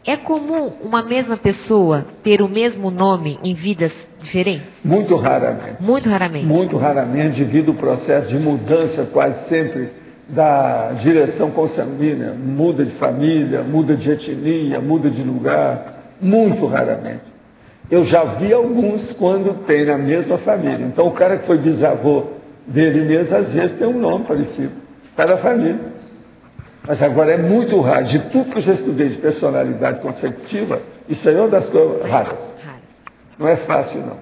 é comum uma mesma pessoa ter o mesmo nome em vidas diferentes? Muito raramente. Muito raramente. Muito raramente, devido ao processo de mudança quase sempre da direção consanguínea. Muda de família, muda de etnia, muda de lugar. Muito raramente. Eu já vi alguns quando tem na mesma família. Então, o cara que foi bisavô dele mesmo, às vezes tem um nome parecido. Cada família. Mas agora é muito raro. De tudo que eu já estudei de personalidade consecutiva, isso aí é uma das coisas raras. Não é fácil, não.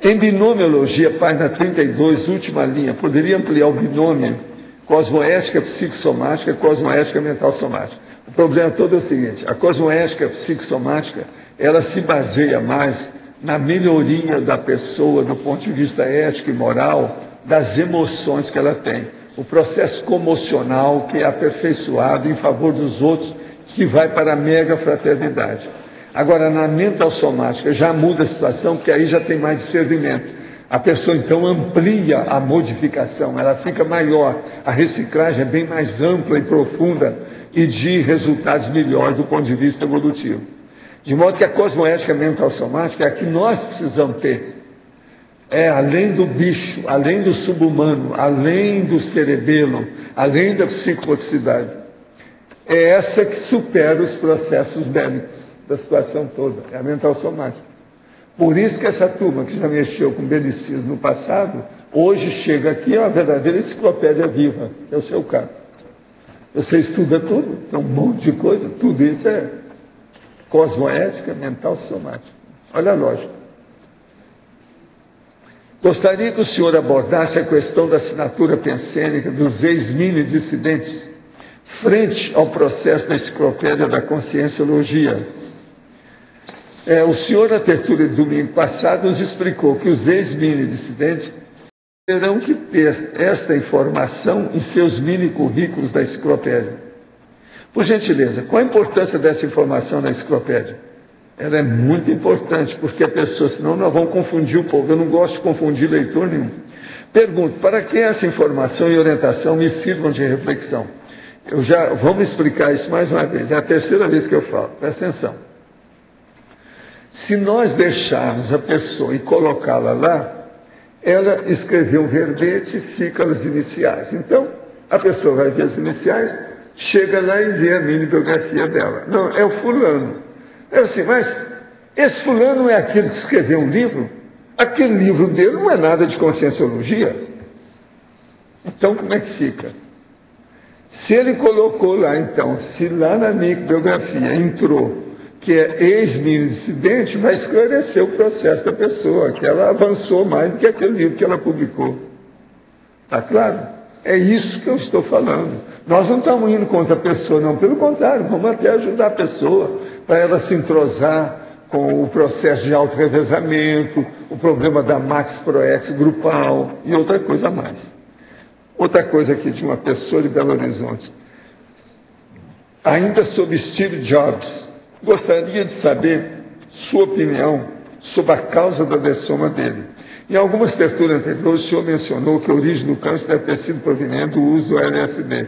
Em binomiologia, página 32, última linha, poderia ampliar o binômio cosmoética psicossomática, cosmoética mental somática. O problema todo é o seguinte: a cosmoética psicossomática, ela se baseia mais na melhoria da pessoa do ponto de vista ético e moral, das emoções que ela tem. O processo comocional que é aperfeiçoado em favor dos outros, que vai para a mega fraternidade. Agora, na mental somática, já muda a situação, porque aí já tem mais discernimento. A pessoa, então, amplia a modificação, ela fica maior. A reciclagem é bem mais ampla e profunda e de resultados melhores do ponto de vista evolutivo. De modo que a cosmoética mental somática é a que nós precisamos ter. É além do bicho, além do subhumano, além do cerebelo, além da psicomotricidade. É essa que supera os processos bélicos da situação toda, é a mental somática. Por isso que essa turma que já mexeu com belicismo no passado, hoje chega aqui, é uma verdadeira enciclopédia viva, é o seu caso. Você estuda tudo, tem um monte de coisa, tudo isso é cosmoética, mental somática. Olha a lógica. Gostaria que o senhor abordasse a questão da assinatura pensênica dos ex-mini dissidentes frente ao processo da enciclopédia da conscienciologia. O senhor, na tertúlia de domingo passado, nos explicou que os ex-mini dissidentes terão que ter esta informação em seus mini currículos da enciclopédia. Por gentileza, qual a importância dessa informação na enciclopédia? Ela é muito importante, porque a pessoa, senão nós vamos confundir o povo. Eu não gosto de confundir leitor nenhum. Pergunto, para que essa informação e orientação me sirvam de reflexão? Vamos explicar isso mais uma vez, é a terceira vez que eu falo, presta atenção. Se nós deixarmos a pessoa e colocá-la lá, ela escreveu um verbete, fica as iniciais. Então, a pessoa vai ver as iniciais, chega lá e vê a mini biografia dela. Não, é o fulano. É assim, mas esse fulano não é aquele que escreveu um livro? Aquele livro dele não é nada de conscienciologia. Então, como é que fica? Se ele colocou lá, então, se lá na minha biografia entrou que é ex-mini dissidente, vai esclarecer o processo da pessoa, que ela avançou mais do que aquele livro que ela publicou. Está claro? É isso que eu estou falando. Nós não estamos indo contra a pessoa, não. Pelo contrário, vamos até ajudar a pessoa para ela se entrosar com o processo de auto-revezamento, o problema da Max Proex grupal e outra coisa mais. Outra coisa aqui de uma pessoa de Belo Horizonte. Ainda sobre Steve Jobs, gostaria de saber sua opinião sobre a causa da dessoma dele. Em algumas tertúlias anteriores, o senhor mencionou que a origem do câncer deve ter sido proveniente do uso do LSD.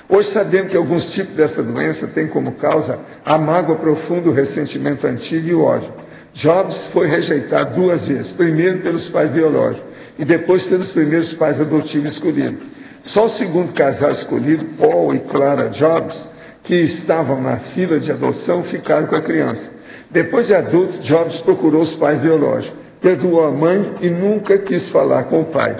Hoje sabemos que alguns tipos dessa doença têm como causa a mágoa profunda, o ressentimento antigo e o ódio. Jobs foi rejeitado 2 vezes, primeiro pelos pais biológicos e depois pelos primeiros pais adotivos escolhidos. Só o segundo casal escolhido, Paul e Clara Jobs, que estavam na fila de adoção, ficaram com a criança. Depois de adulto, Jobs procurou os pais biológicos, perdoou a mãe e nunca quis falar com o pai.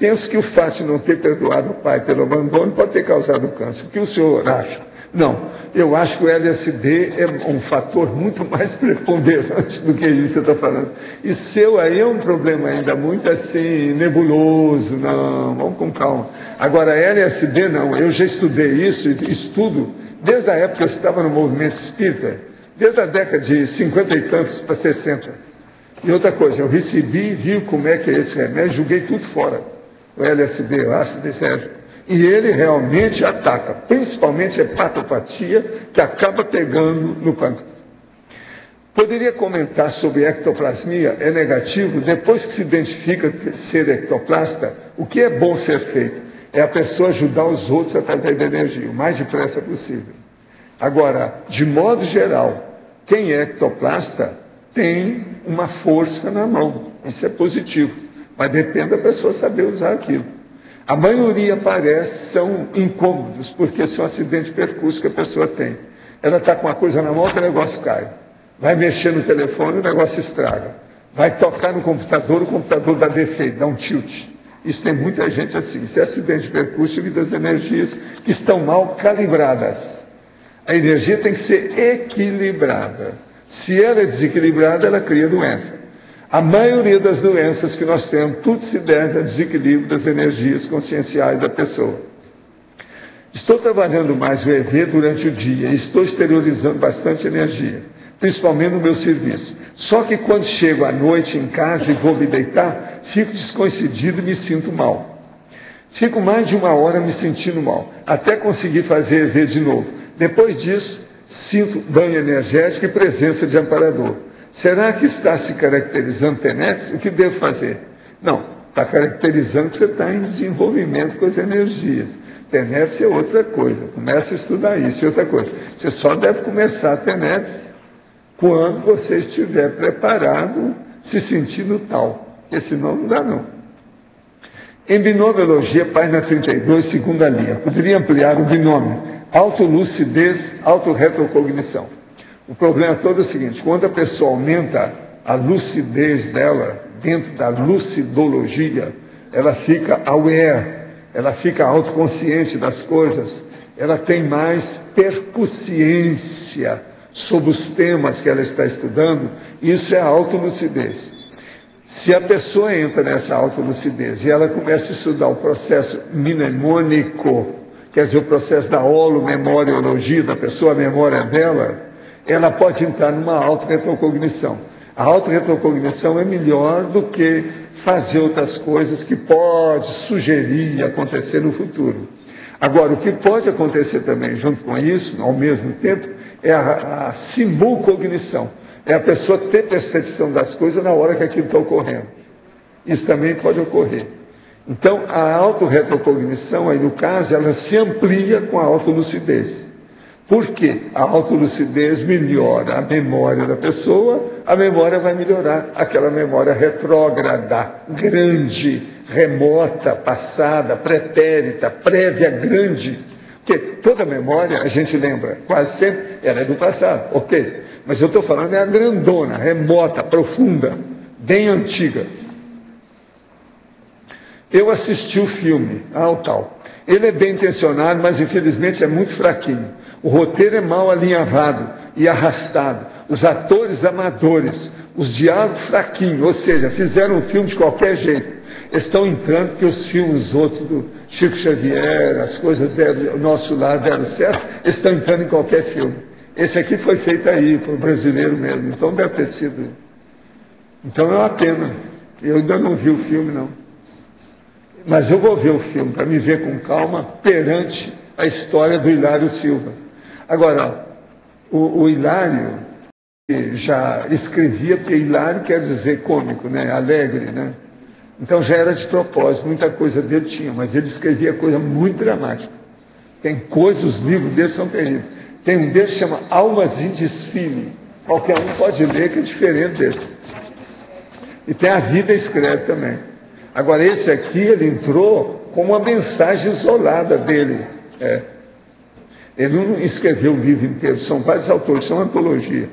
Penso que o fato de não ter perdoado o pai pelo abandono pode ter causado o câncer. O que o senhor acha? Não, eu acho que o LSD é um fator muito mais preponderante do que isso que você está falando. E seu aí é um problema ainda muito assim, nebuloso, não, vamos com calma. Agora, LSD não, eu já estudei isso, estudo, desde a época que eu estava no movimento espírita, desde a década de 50 e tantos para 60. E outra coisa, eu recebi, vi como é que é esse remédio, joguei tudo fora. O LSD, o ácido lisérgico. E ele realmente ataca, principalmente a hepatopatia, que acaba pegando no pâncreas. Poderia comentar sobre ectoplasmia? É negativo? Depois que se identifica ser ectoplasta, o que é bom ser feito? É a pessoa ajudar os outros através da energia, o mais depressa possível. Agora, de modo geral, quem é ectoplasta tem uma força na mão. Isso é positivo. Mas depende da pessoa saber usar aquilo. A maioria são incômodos, porque são acidentes de percurso que a pessoa tem. Ela está com uma coisa na mão, o negócio cai. Vai mexer no telefone, o negócio estraga. Vai tocar no computador, o computador dá defeito, dá um tilt. Isso tem muita gente assim. Isso é acidente de percurso devido às energias que estão mal calibradas. A energia tem que ser equilibrada. Se ela é desequilibrada, ela cria doença. A maioria das doenças que nós temos, tudo se deve ao desequilíbrio das energias conscienciais da pessoa. Estou trabalhando mais o EV durante o dia e estou exteriorizando bastante energia, principalmente no meu serviço. Só que quando chego à noite em casa e vou me deitar, fico descoincidido e me sinto mal. Fico mais de 1 hora me sentindo mal, até conseguir fazer EV de novo. Depois disso, sinto banho energético e presença de amparador. Será que está se caracterizando TENEPS? O que devo fazer? Não, está caracterizando que você está em desenvolvimento com as energias. TENEPS é outra coisa, começa a estudar isso, é outra coisa. Você só deve começar a TENEPS quando você estiver preparado, se sentindo tal, porque senão não dá não. Em binomiologia, página 32, segunda linha, poderia ampliar o binômio autolucidez, autorretrocognição. O problema todo é o seguinte, quando a pessoa aumenta a lucidez dela, dentro da lucidologia, ela fica aware, ela fica autoconsciente das coisas, ela tem mais percussiência sobre os temas que ela está estudando, isso é a autolucidez. Se a pessoa entra nessa autolucidez e ela começa a estudar o processo mnemônico, quer dizer, o processo da holomemoriologia da pessoa, a memória dela, ela pode entrar numa autorretrocognição. A autorretrocognição é melhor do que fazer outras coisas que pode sugerir acontecer no futuro. Agora, o que pode acontecer também, junto com isso, ao mesmo tempo, é a simulcognição. É a pessoa ter percepção das coisas na hora que aquilo está ocorrendo. Isso também pode ocorrer. Então, a autorretrocognição, aí no caso, ela se amplia com a autolucidez. Por quê? A autolucidez melhora a memória da pessoa, a memória vai melhorar aquela memória retrógrada, grande, remota, passada, pretérita, prévia, grande. Porque toda memória, a gente lembra, quase sempre, ela é do passado, ok? Mas eu estou falando é a grandona, remota, profunda, bem antiga. Eu assisti o filme, o tal. Ele é bem intencionado, mas infelizmente é muito fraquinho. O roteiro é mal alinhavado e arrastado. Os atores amadores, os diálogos fraquinhos, ou seja, fizeram um filme de qualquer jeito. Estão entrando, porque os filmes outros do Chico Xavier, as coisas do nosso lado deram certo, estão entrando em qualquer filme. Esse aqui foi feito aí, para o brasileiro mesmo, então deve ter sido. Então é uma pena. Eu ainda não vi o filme, não. Mas eu vou ver o filme, para me ver com calma, perante a história do Hilário Silva. Agora, o Hilário já escrevia, porque Hilário quer dizer cômico, né? Alegre, né? Então já era de propósito, muita coisa dele tinha, mas ele escrevia coisa muito dramática. Tem coisas, os livros dele são terríveis. Tem um dele que chama Almas em Desfile. Qualquer um pode ler, que é diferente desse. E tem A Vida Escreve também. Agora, esse aqui, ele entrou com uma mensagem isolada dele. Ele não escreveu o livro inteiro, são vários autores, são uma antologia.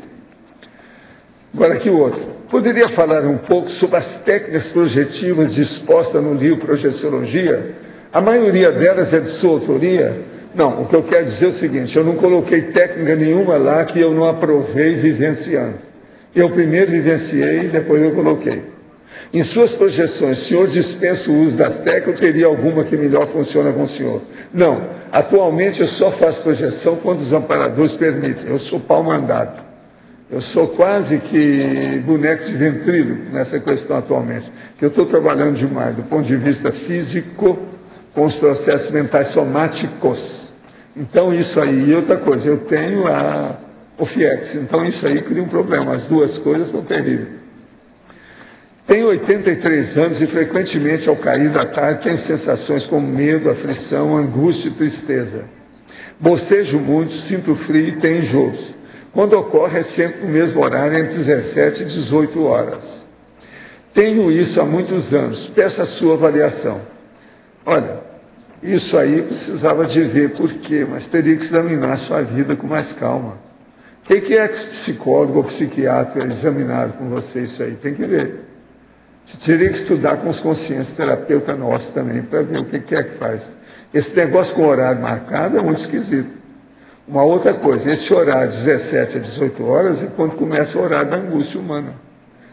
Agora, aqui o outro. Poderia falar um pouco sobre as técnicas projetivas dispostas no livro Projeciologia? A maioria delas é de sua autoria? Não, o que eu quero dizer é o seguinte, eu não coloquei técnica nenhuma lá que eu não aprovei vivenciando. Eu primeiro vivenciei e depois eu coloquei. Em suas projeções, o senhor dispensa o uso das técnicas ou teria alguma que melhor funciona com o senhor? Não, atualmente eu só faço projeção quando os amparadores permitem. Eu sou pau mandado. Eu sou quase que boneco de ventríloco nessa questão atualmente, que eu estou trabalhando demais do ponto de vista físico com os processos mentais somáticos. Então isso aí, e outra coisa, eu tenho o FIEX, então isso aí cria um problema, as duas coisas são terríveis. Tenho 83 anos e frequentemente ao cair da tarde tenho sensações como medo, aflição, angústia e tristeza. Bocejo muito, sinto frio e tenho enjoos. Quando ocorre é sempre no mesmo horário, entre 17 e 18 horas. Tenho isso há muitos anos, peço a sua avaliação. Olha, isso aí precisava de ver por quê, mas teria que examinar a sua vida com mais calma. O que é que o psicólogo ou psiquiatra examinaram com você isso aí? Tem que ver. Você teria que estudar com os conscientes terapeutas nossos também, para ver o que é que faz. Esse negócio com horário marcado é muito esquisito. Uma outra coisa, esse horário de 17 a 18 horas é quando começa o horário da angústia humana.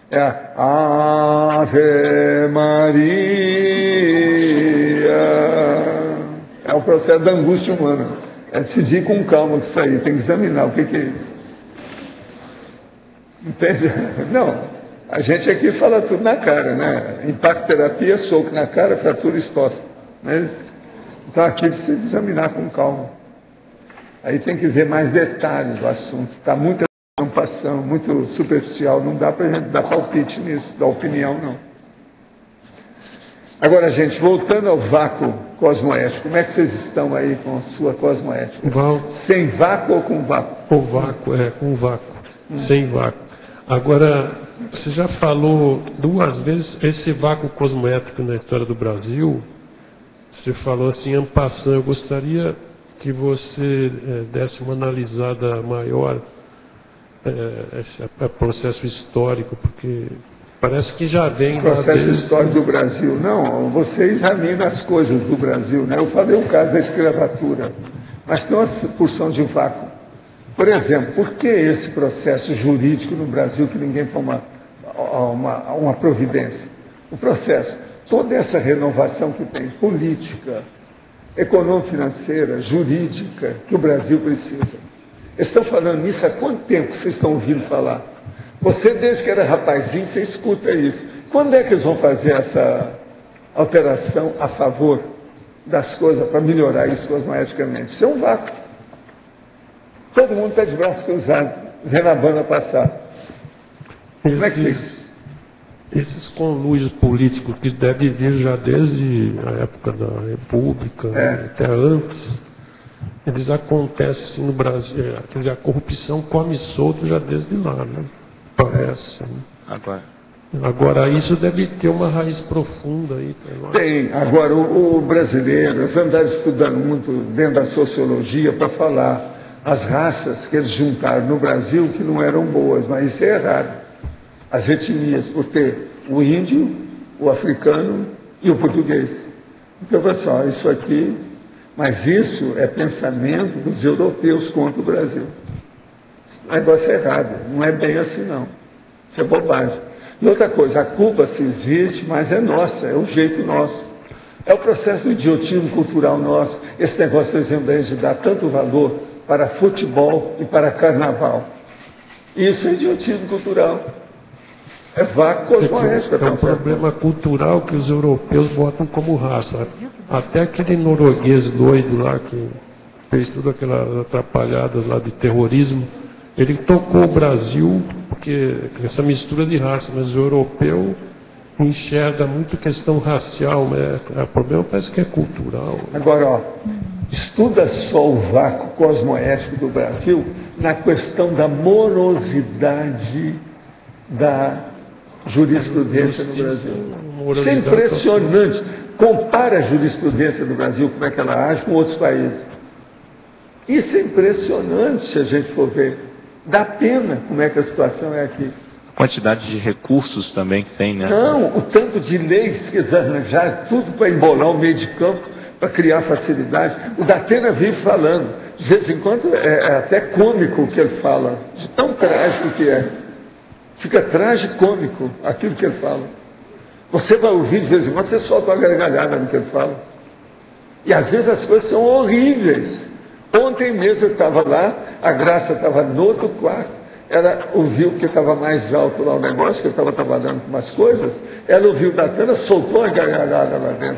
É a Ave Maria. É o processo da angústia humana. É decidir com calma isso aí, tem que examinar o que é isso. Entende? Não, a gente aqui fala tudo na cara, né? Impactoterapia, soco na cara, fratura exposta. Né? Então aqui precisa examinar com calma. Aí tem que ver mais detalhes do assunto. Está muita passando, muito superficial, não dá para a gente dar palpite nisso, dar opinião não. Agora, gente, voltando ao vácuo cosmoético, como é que vocês estão aí com a sua cosmoética? Sem vácuo ou com vácuo? O vácuo, com vácuo, sem vácuo. Agora, você já falou 2 vezes esse vácuo cosmoético na história do Brasil. Você falou assim, en passant, eu gostaria que você desse uma analisada maior esse processo histórico, porque parece que já vem... O processo histórico do Brasil. Não, você examina as coisas do Brasil, né? Eu falei o caso da escravatura, mas tem uma porção de vácuo. Por exemplo, por que esse processo jurídico no Brasil que ninguém toma uma providência? O processo, toda essa renovação que tem, política, econômico-financeira, jurídica, que o Brasil precisa. Estão falando nisso há quanto tempo vocês estão ouvindo falar? Você, desde que era rapazinho, você escuta isso. Quando é que eles vão fazer essa alteração a favor das coisas, para melhorar isso cosmoeticamente? Isso é um vácuo. Todo mundo está de braço cruzado, vendo a banda passar. Como é que é isso? Esses conluios políticos que devem vir já desde a época da República, até antes, eles acontecem assim no Brasil. Quer dizer, a corrupção come solto já desde lá, né? Parece. Né? Agora, isso deve ter uma raiz profunda aí. Tem. Agora, o brasileiro, eles andaram estudando muito dentro da sociologia para falar as raças que eles juntaram no Brasil que não eram boas, mas isso é errado. As etnias, por ter o índio, o africano e o português. Então, pessoal, isso aqui, mas isso é pensamento dos europeus contra o Brasil. O negócio é errado, não é bem assim não. Isso é bobagem. E outra coisa, a culpa se existe, mas é nossa, é o jeito nosso. É o processo do idiotismo cultural nosso. Esse negócio, por exemplo, da gente dar tanto valor para futebol e para carnaval. Isso é idiotismo cultural. É vácuo cosmoético. É um problema cultural que os europeus botam como raça. Até aquele norueguês doido lá que fez tudo aquelas atrapalhadas lá de terrorismo, ele tocou o Brasil porque essa mistura de raça, mas o europeu enxerga muito questão racial, né? O problema parece que é cultural. Agora, estuda só o vácuo cosmoético do Brasil na questão da morosidade da jurisprudência no Brasil. Isso é impressionante. Compara a jurisprudência do Brasil, como é que ela age, com outros países. Isso é impressionante se a gente for ver. Dá pena como é que a situação é aqui. quantidade de recursos também que tem, né? Não, o tanto de leis que eles arranjaram, tudo para embolar o meio de campo, para criar facilidade. O Datena vive falando, de vez em quando é até cômico o que ele fala, de tão trágico que é. Fica tragicômico aquilo que ele fala. Você vai ouvir de vez em quando, você solta uma gargalhada no que ele fala. E às vezes as coisas são horríveis. Ontem mesmo eu estava lá, a Graça estava no outro quarto. Ela ouviu que estava mais alto lá o negócio, que eu estava trabalhando com umas coisas. Ela ouviu da Datena, soltou uma gargalhada lá dentro.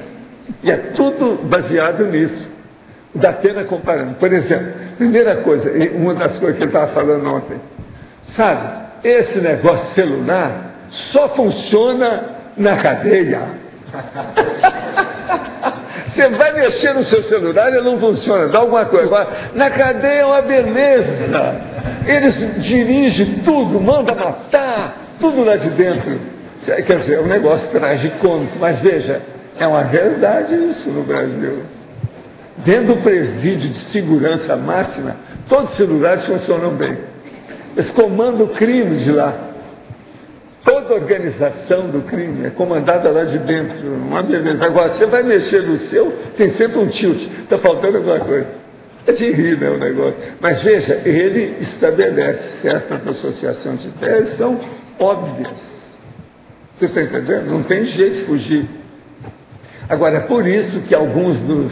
E é tudo baseado nisso. O Datena comparando. Por exemplo, primeira coisa, uma das coisas que ele estava falando ontem. Sabe, esse negócio celular só funciona na cadeia. Você vai mexer no seu celular e não funciona, dá alguma coisa. Agora, na cadeia é uma beleza. Eles dirigem tudo, mandam matar, tudo lá de dentro. Quer dizer, é um negócio tragicômico, mas veja, é uma verdade isso no Brasil. Dentro do presídio de segurança máxima, todos os celulares funcionam bem. Eles comandam o crime de lá. Toda a organização do crime é comandada lá de dentro, uma beleza. Agora, você vai mexer no seu, tem sempre um tilt, está faltando alguma coisa. É de rir, né, o negócio. Mas veja, ele estabelece certas associações de ideias, são óbvias. Você está entendendo? Não tem jeito de fugir. Agora, é por isso que alguns dos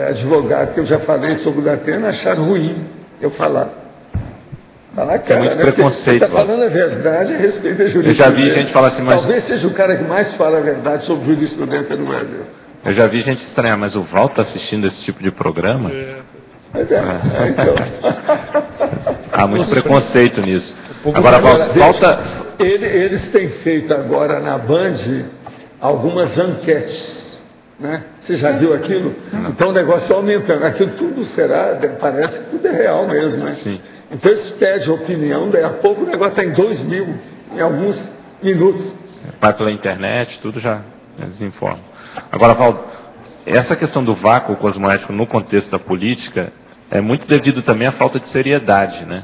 advogados que eu já falei sobre o Datena acharam ruim eu falar. Cara, é muito preconceito. Você está falando a verdade a respeito da jurisprudência. Eu já vi gente falar assim, mas... Talvez seja o cara que mais fala a verdade sobre jurisprudência no Brasil. Eu já vi gente estranhar, mas o Val está assistindo esse tipo de programa? Então. Há muito preconceito nisso. Agora, Val, falta... Eles têm feito agora na Band algumas enquetes. Né? Você já viu aquilo? Então o negócio está aumentando. Aquilo tudo parece que tudo é real mesmo, né? Sim. Então eles pedem opinião, daí a pouco o negócio está em 2.000, em alguns minutos. Vai pela internet, tudo já eles informam. Agora, Val, essa questão do vácuo cosmoético no contexto da política é muito devido também à falta de seriedade, né?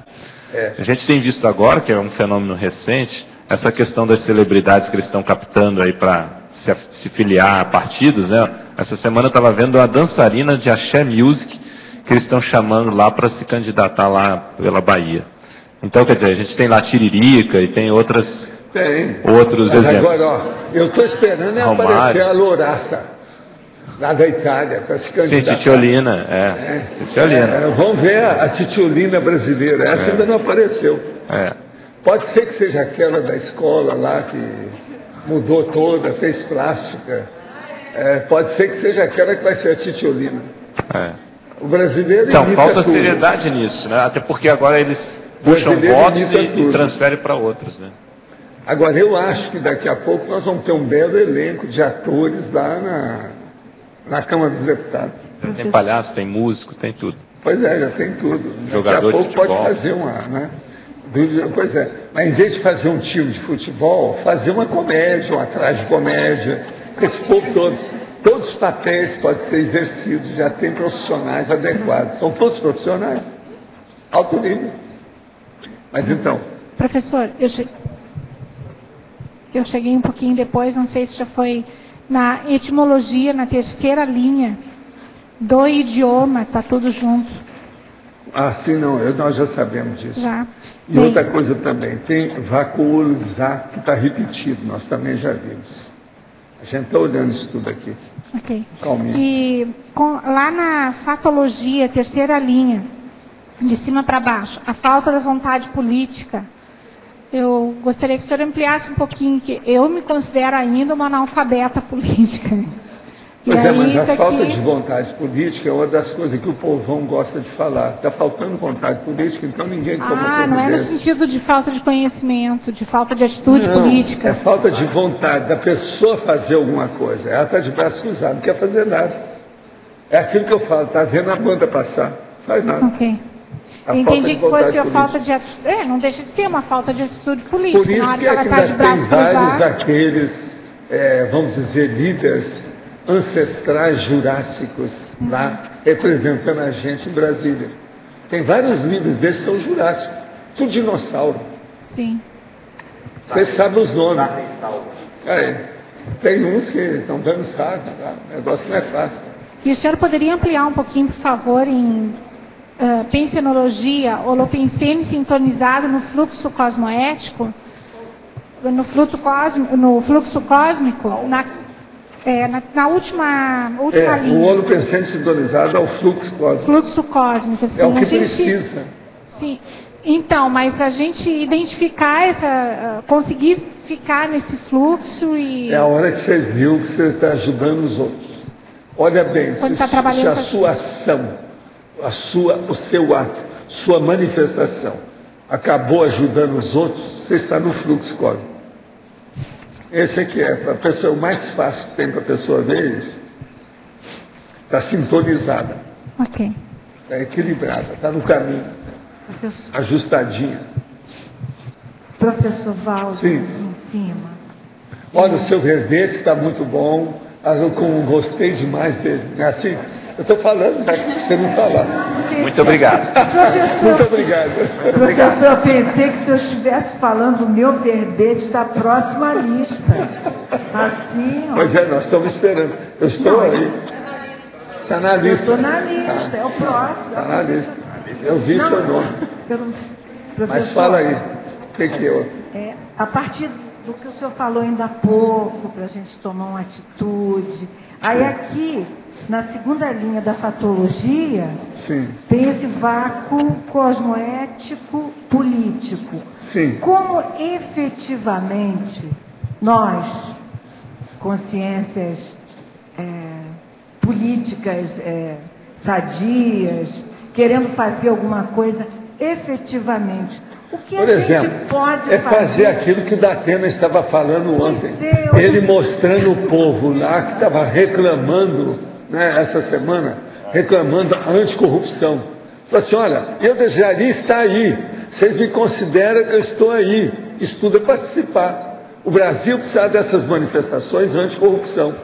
A gente tem visto agora, que é um fenômeno recente, essa questão das celebridades que eles estão captando aí para se filiar a partidos, né? Essa semana eu estava vendo a dançarina de Axé Music, que eles estão chamando lá para se candidatar lá pela Bahia. Então, quer dizer, a gente tem lá Tiririca e tem outros exemplos. Agora, ó, eu estou esperando aparecer a Louraça, lá da Itália, para se candidatar. Sim, Titiolina, Titiolina. Vamos ver a Titiolina brasileira, essa ainda não apareceu. Pode ser que seja aquela da escola lá que mudou toda, fez plástica. Pode ser que seja aquela que vai ser a Titiolina. O brasileiro então, falta tudo. Seriedade nisso, né? Até porque agora eles puxam votos e transferem para outros, né? Agora, eu acho que daqui a pouco nós vamos ter um belo elenco de atores lá na Câmara dos Deputados. Tem palhaço, tem músico, tem tudo. Pois é, já tem tudo. Jogador daqui a pouco de futebol. Pode fazer uma, né? Pois é, mas em vez de fazer um time de futebol, fazer uma comédia, uma tragicomédia, esse povo todo. Todos os papéis podem ser exercidos, já tem profissionais adequados. São todos profissionais, alto nível. Mas então... Professor, eu cheguei um pouquinho depois, não sei se já foi na etimologia, na terceira linha do idioma, está tudo junto. Ah, sim, não, nós já sabemos disso. Já. E outra coisa também, tem vacuolizar, que está repetido, nós também já vimos. A gente está olhando isso tudo aqui. Ok. Calminho. E lá na fatologia, terceira linha, de cima para baixo, a falta da vontade política, eu gostaria que o senhor ampliasse um pouquinho, que eu me considero ainda uma analfabeta política. Pois é, mas a falta de vontade política é uma das coisas que o povão gosta de falar. Está faltando vontade política, então ninguém toma providência. Não é no sentido de falta de conhecimento, de falta de atitude política. É falta de vontade da pessoa fazer alguma coisa. Ela está de braços cruzados, não quer fazer nada. É aquilo que eu falo, está vendo a banda passar, não faz nada. Ok. Entendi que fosse a falta de atitude. Não deixa de ser uma falta de atitude política. Por isso que ainda tem vários daqueles, vamos dizer, líderes ancestrais jurássicos lá, representando a gente em Brasília. Tem vários líderes desses que são jurássicos, tudo dinossauro. Sim. Vocês sabem os nomes. Tem uns que estão dando sarna, o negócio não é fácil. E o senhor poderia ampliar um pouquinho, por favor, em pensenologia, holopensene sintonizado no fluxo cosmoético, no fluxo cósmico, na última linha. O holopensene sintonizado é o fluxo cósmico. Fluxo cósmico, sim. É o que precisa. Sim. Então, mas a gente identificar conseguir ficar nesse fluxo e... É a hora que você viu que você está ajudando os outros. Olha bem, se a sua ação, o seu ato, sua manifestação acabou ajudando os outros, você está no fluxo cósmico. Esse aqui para a pessoa, o mais fácil que tem para a pessoa ver isso. Está sintonizada. Ok. Está equilibrada, está no caminho. Ajustadinha. Professor Valdo, sim. Em cima. Olha, o seu verbete está muito bom. Eu gostei demais dele. Não é assim? Eu estou falando, tá? Você não falar. Muito obrigado. Muito obrigado. Professor, eu pensei que se eu estivesse falando o meu verbete da próxima lista. Assim, ó. Pois é, nós estamos esperando. Eu estou aí. Está na lista. Eu estou na lista, é o próximo. Está na lista. Eu vi seu nome. Mas fala aí. O que é? A partir do que o senhor falou ainda há pouco, para a gente tomar uma atitude. Aí aqui, na segunda linha da fatologia, sim, tem esse vácuo cosmoético político. Sim. Como efetivamente nós, consciências políticas sadias, querendo fazer alguma coisa efetivamente, o que por exemplo, gente pode fazer aquilo que o Datena estava falando ontem. Ele mostrando o povo lá que estava reclamando, né, essa semana, reclamando a anticorrupção. Falou assim, olha, eu desejaria estar aí. Vocês me consideram que eu estou aí. Isso tudo é participar. O Brasil precisa dessas manifestações anticorrupção.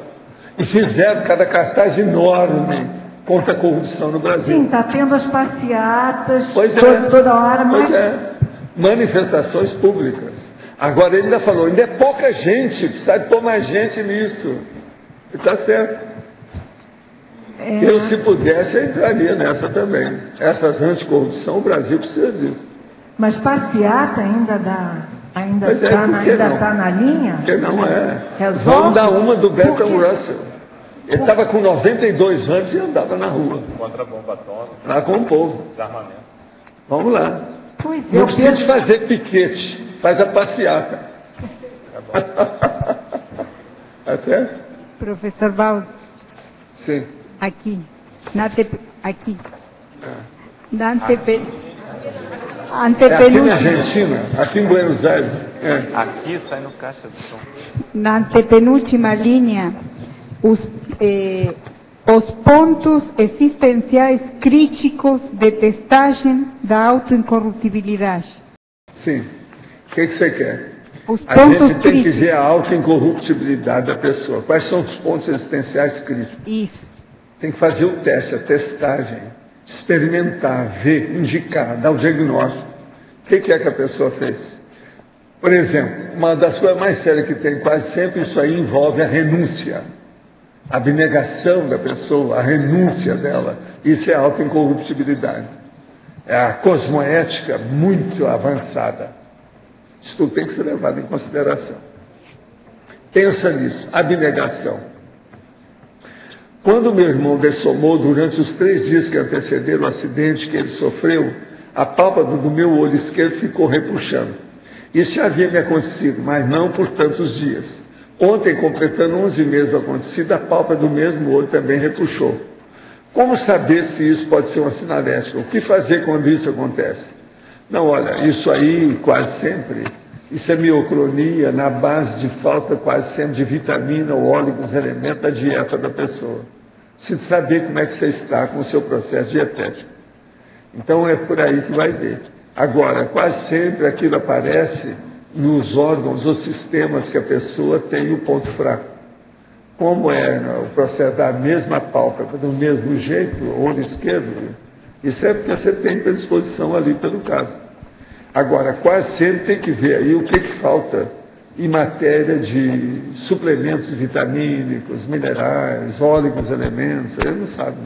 E fizeram cada cartaz enorme contra a corrupção no Brasil. Sim, está tendo as passeatas toda hora, mas... manifestações públicas. Agora ele ainda falou, ainda é pouca gente, precisa de pôr mais gente nisso. E está certo. Eu, se pudesse, eu entraria nessa também. Essas anticorrupção, o Brasil precisa disso. Mas passeata ainda está na linha? Porque não é. Resolve? Vamos dar uma do Bertrand Russell. Ele estava com 92 anos e andava na rua. Contra a bomba atômica. Lá com o povo. Desarmamento. Vamos lá. Pois não precisa fazer piquete, faz a passeata. Tá certo? Professor Valdo. Sim. Aqui. Aqui. Na antepenúltima. Aqui na Argentina, aqui em Buenos Aires. Aqui sai no caixa de som. Na antepenúltima linha, os pontos existenciais críticos de testagem da autoincorruptibilidade. Sim. O que você quer? A gente tem que ver a autoincorruptibilidade da pessoa. Quais são os pontos existenciais críticos? Isso. Tem que fazer o teste, a testagem, experimentar, ver, indicar, dar o diagnóstico. O que é que a pessoa fez? Por exemplo, uma das coisas mais sérias que tem, quase sempre isso aí envolve a renúncia. A abnegação da pessoa, a renúncia dela. Isso é a autoincorruptibilidade. É a cosmoética muito avançada. Isso tudo tem que ser levado em consideração. Pensa nisso, abnegação. Quando meu irmão dessomou, durante os 3 dias que antecederam o acidente que ele sofreu, a pálpebra do meu olho esquerdo ficou repuxando. Isso já havia me acontecido, mas não por tantos dias. Ontem, completando 11 meses do acontecido, a pálpebra do mesmo olho também repuxou. Como saber se isso pode ser uma sinalética? O que fazer quando isso acontece? Não, olha, isso aí quase sempre, isso é miocronia na base de falta quase sempre de vitamina ou óleo, dos elementos da dieta da pessoa. Precisa saber como é que você está com o seu processo dietético. Então é por aí que vai ver. Agora, quase sempre aquilo aparece nos órgãos ou sistemas que a pessoa tem o ponto fraco. Como é o processo da mesma pálpebra, do mesmo jeito, olho esquerdo, isso é porque você tem predisposição ali pelo caso. Agora, quase sempre tem que ver aí o que falta em matéria de suplementos vitamínicos, minerais, óleos, elementos, ele não sabe.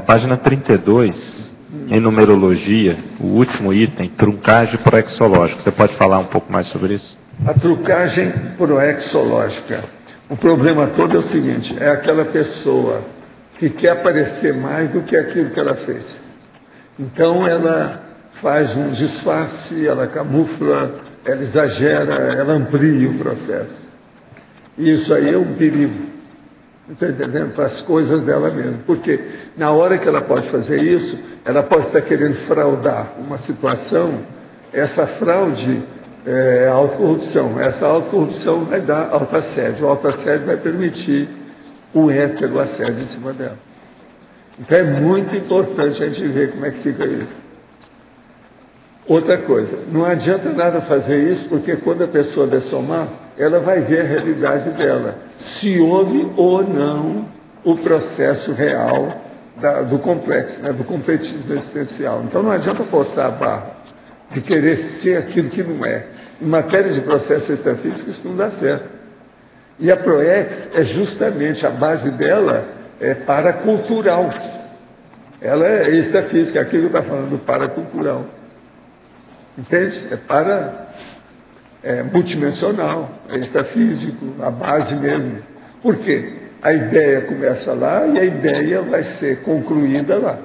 Página 32, em numerologia, o último item, truncagem proexológica. Você pode falar um pouco mais sobre isso? A truncagem proexológica. O problema todo é o seguinte, é aquela pessoa que quer parecer mais do que aquilo que ela fez. Então ela faz um disfarce, ela camufla, ela exagera, ela amplia o processo. E isso aí é um perigo. Está entendendo? Para as coisas dela mesma. Porque na hora que ela pode fazer isso, ela pode estar querendo fraudar uma situação, essa fraude é autocorrupção. Essa autocorrupção vai dar autoassédio. O autoassédio vai permitir o hétero assédio em cima dela. Então é muito importante a gente ver como é que fica isso. Outra coisa, não adianta nada fazer isso, porque quando a pessoa dessomar, ela vai ver a realidade dela, se houve ou não o processo real do complexo, né, do completismo existencial. Então não adianta forçar a barra de querer ser aquilo que não é. Em matéria de processo extrafísico, isso não dá certo. E a PROEX é justamente, a base dela é paracultural. Ela é extrafísica, aquilo que está falando, paracultural. Entende? É multidimensional, é extrafísico, a base mesmo. Por quê? A ideia começa lá e a ideia vai ser concluída lá.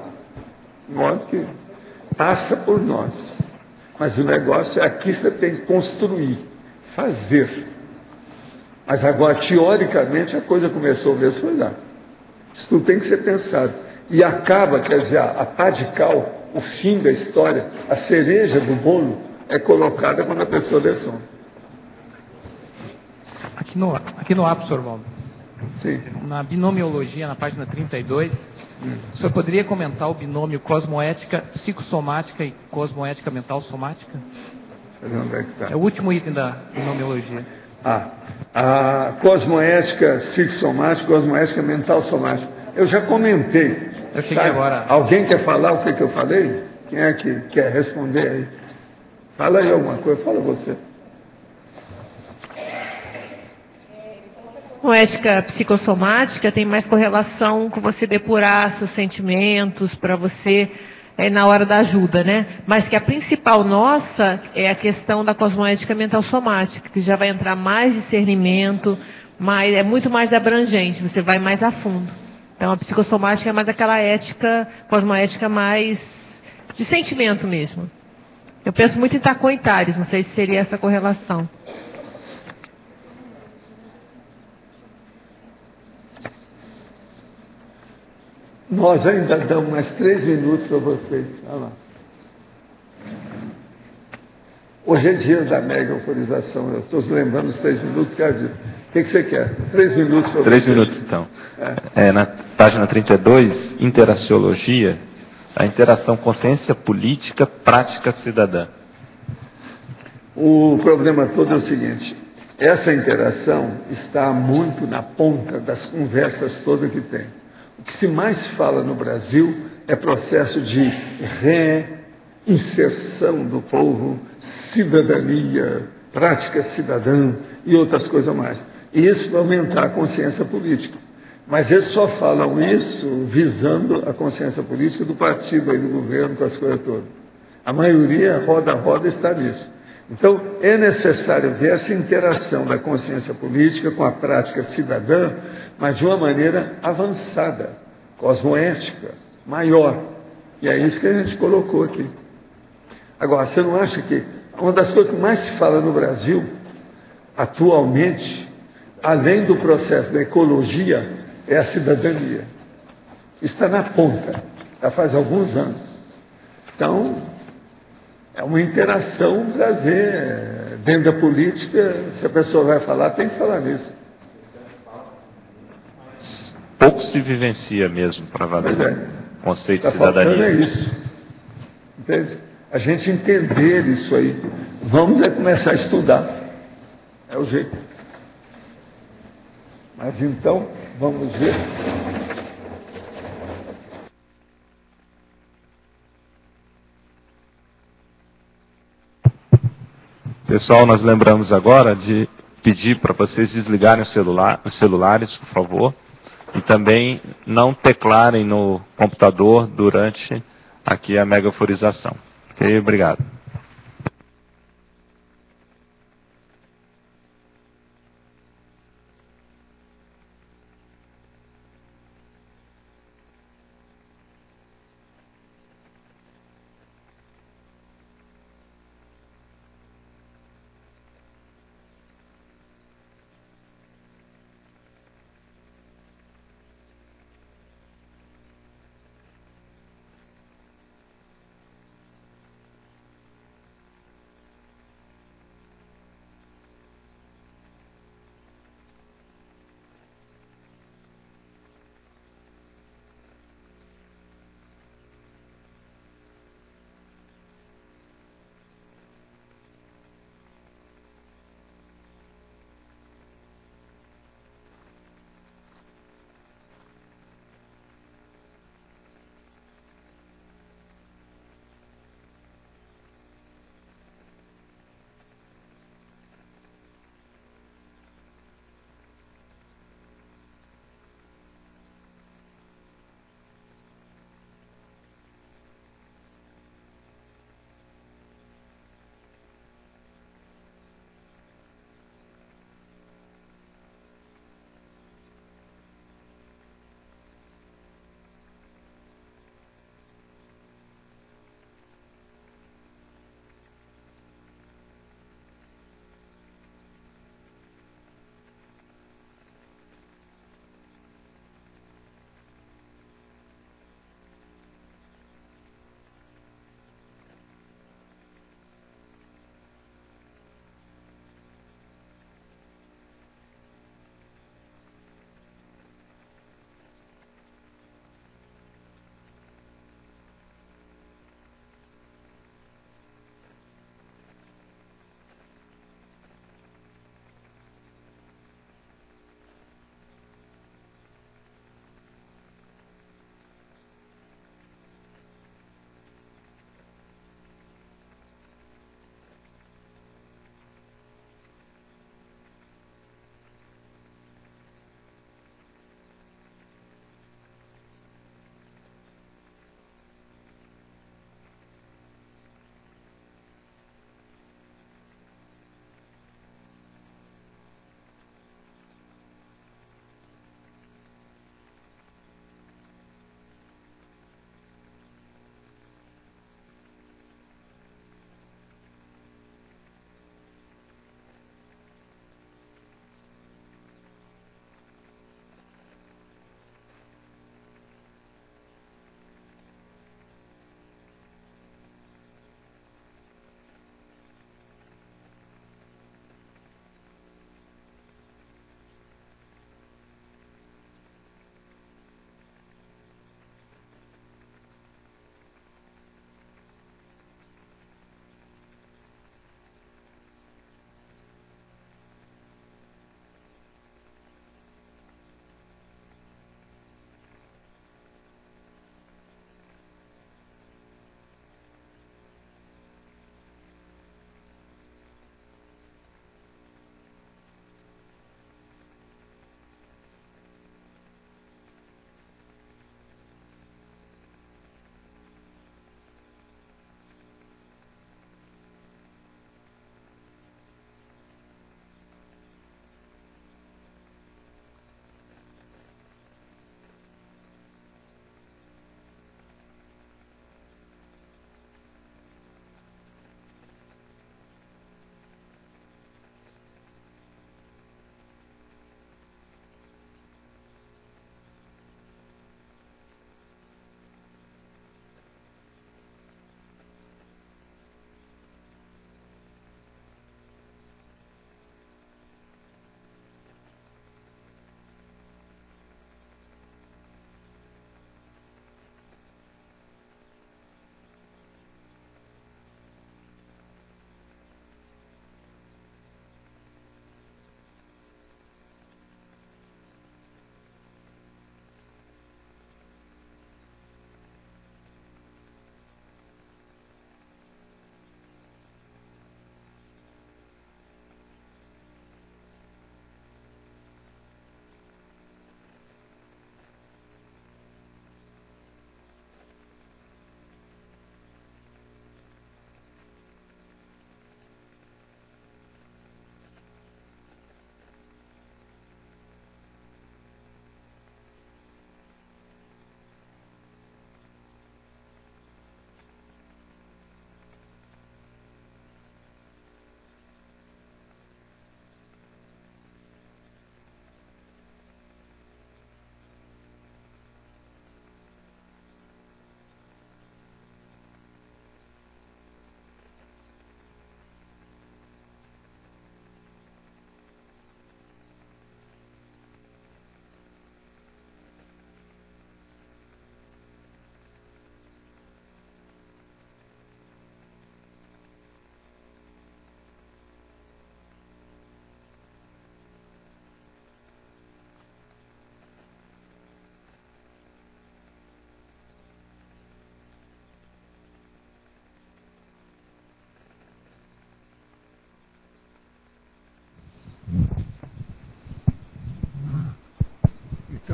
De modo que passa por nós. Mas o negócio é aqui você tem que construir, fazer. Mas agora, teoricamente, a coisa começou mesmo, foi lá. Isso tudo tem que ser pensado. E acaba, quer dizer, a pá de cal, o fim da história, a cereja do bolo, é colocada quando a pessoa dessoma. Aqui no APO, Sr. Valdo. Sim. Na binomiologia, na página 32, o senhor poderia comentar o binômio cosmoética psicossomática e cosmoética mental somática? Onde é que está? É o último item da binomiologia. A cosmoética psicossomática, cosmoética mental somática. Eu já comentei. Eu cheguei agora. Alguém quer falar o que eu falei? Quem é que quer responder aí? Fala aí alguma coisa, fala você. Com ética psicossomática tem mais correlação com você depurar seus sentimentos, para você, na hora da ajuda, né? Mas que a principal nossa é a questão da cosmoética mental somática, que já vai entrar mais discernimento, é muito mais abrangente, você vai mais a fundo. Então a psicossomática é mais aquela ética, cosmoética mais de sentimento mesmo. Eu penso muito em tacoitários, não sei se seria essa correlação. Nós ainda damos mais 3 minutos para vocês. Olha lá. Hoje é dia da mega autorização. Eu estou lembrando os 3 minutos por causa disso. O que você quer? 3 minutos para vocês. 3 minutos, então. Na página 32, interaciologia, a interação consciência política, prática cidadã. O problema todo é o seguinte, essa interação está muito na ponta das conversas todas que tem. O que se mais fala no Brasil é processo de reinserção do povo, cidadania, prática cidadã e outras coisas mais. E isso vai aumentar a consciência política. Mas eles só falam isso visando a consciência política do partido aí, do governo, com as coisas todas. A maioria, roda a roda, está nisso. Então, é necessário ver essa interação da consciência política com a prática cidadã, mas de uma maneira avançada, cosmoética, maior. E é isso que a gente colocou aqui. Agora, você não acha que uma das coisas que mais se fala no Brasil, atualmente, além do processo da ecologia, é a cidadania? Está na ponta, já faz alguns anos. Então, é uma interação para ver, dentro da política, se a pessoa vai falar, tem que falar nisso. Pouco se vivencia mesmo para valer o conceito de cidadania. É isso. Entende? A gente entender isso aí. Vamos começar a estudar. É o jeito. Mas então, vamos ver. Pessoal, nós lembramos agora de pedir para vocês desligarem os celulares, por favor, e também não teclarem no computador durante aqui a megaforização. Ok? Obrigado.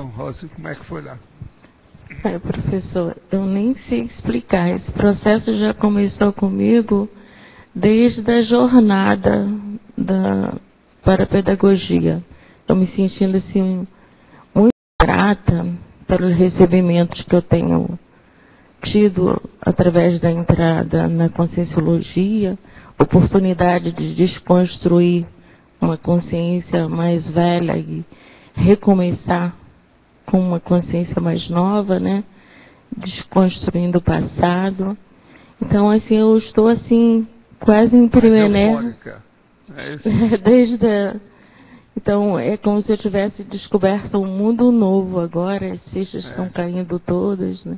Então, Rosa, como é que foi lá? Professor, eu nem sei explicar. Esse processo já começou comigo desde a jornada para a pedagogia. Eu me sentindo assim, muito grata pelos recebimentos que eu tenho tido através da entrada na Conscienciologia, oportunidade de desconstruir uma consciência mais velha e recomeçar com uma consciência mais nova, né? Desconstruindo o passado. Então, assim, eu estou assim, quase em primeira. É isso? Então, é como se eu tivesse descoberto um mundo novo agora, as fichas estão caindo todas, né?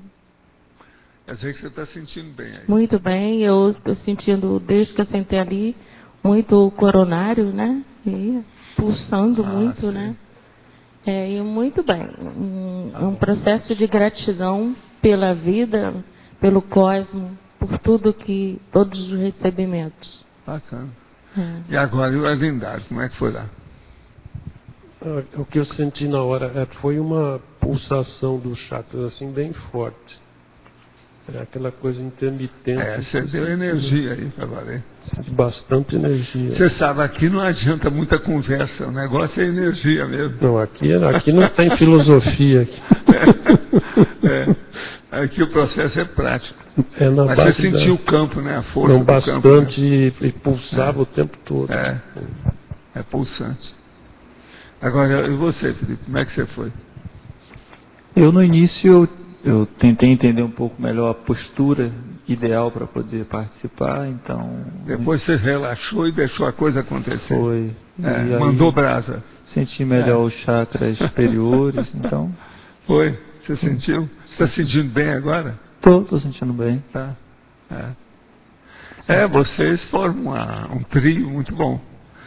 Eu sei que você está sentindo bem aí. Muito bem, eu estou sentindo, desde que eu sentei ali, muito coronário, né? E pulsando muito, sim. né? E muito bem. Um processo de gratidão pela vida, pelo cosmo, por todos os recebimentos. Bacana. E agora, o Arlindário, como é que foi lá? O que eu senti na hora foi uma pulsação dos chakras assim bem forte. Era aquela coisa intermitente. Você deu energia aí para valer. Bastante energia. Você sabe, aqui não adianta muita conversa, o negócio é energia mesmo. Não, aqui não tem filosofia. Aqui o processo é prático. Mas você sentiu o campo, né? A força não, do bastante, campo. Bastante, e pulsava o tempo todo. É pulsante. Agora, e você, Felipe, como é que você foi? Eu, no início, eu tentei entender um pouco melhor a postura ideal para poder participar, então... Depois você relaxou e deixou a coisa acontecer. Foi. Mandou brasa. Senti melhor os chakras superiores, então... Foi? Você sentiu? Você está sentindo bem agora? Estou sentindo bem. Tá. Vocês formam um trio muito bom,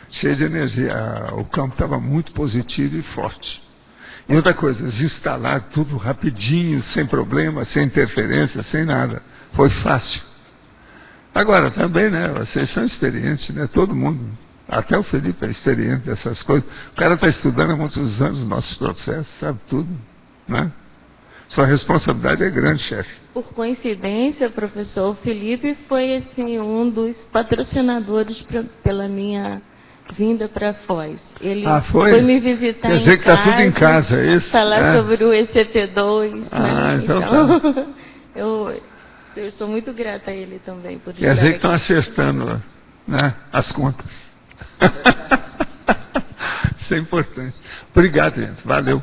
cheio de energia. O campo estava muito positivo e forte. E outra coisa, eles instalaram tudo rapidinho, sem problema, sem interferência, sem nada. Foi fácil. Agora também, né? Vocês são experientes, né? Todo mundo. Até o Felipe é experiente dessas coisas. O cara está estudando há muitos anos nossos processos, sabe tudo, né? Sua responsabilidade é grande, chefe. Por coincidência, professor, o Felipe foi assim, um dos patrocinadores pela minha vinda para Foz. Ele foi me visitar. Quer dizer que está tudo em casa, é isso? Falar sobre o ECP2. Né? Então tá. Eu sou muito grata a ele também por isso. Quer dizer que estão acertando, né, as contas. Isso é importante. Obrigado, gente. Valeu.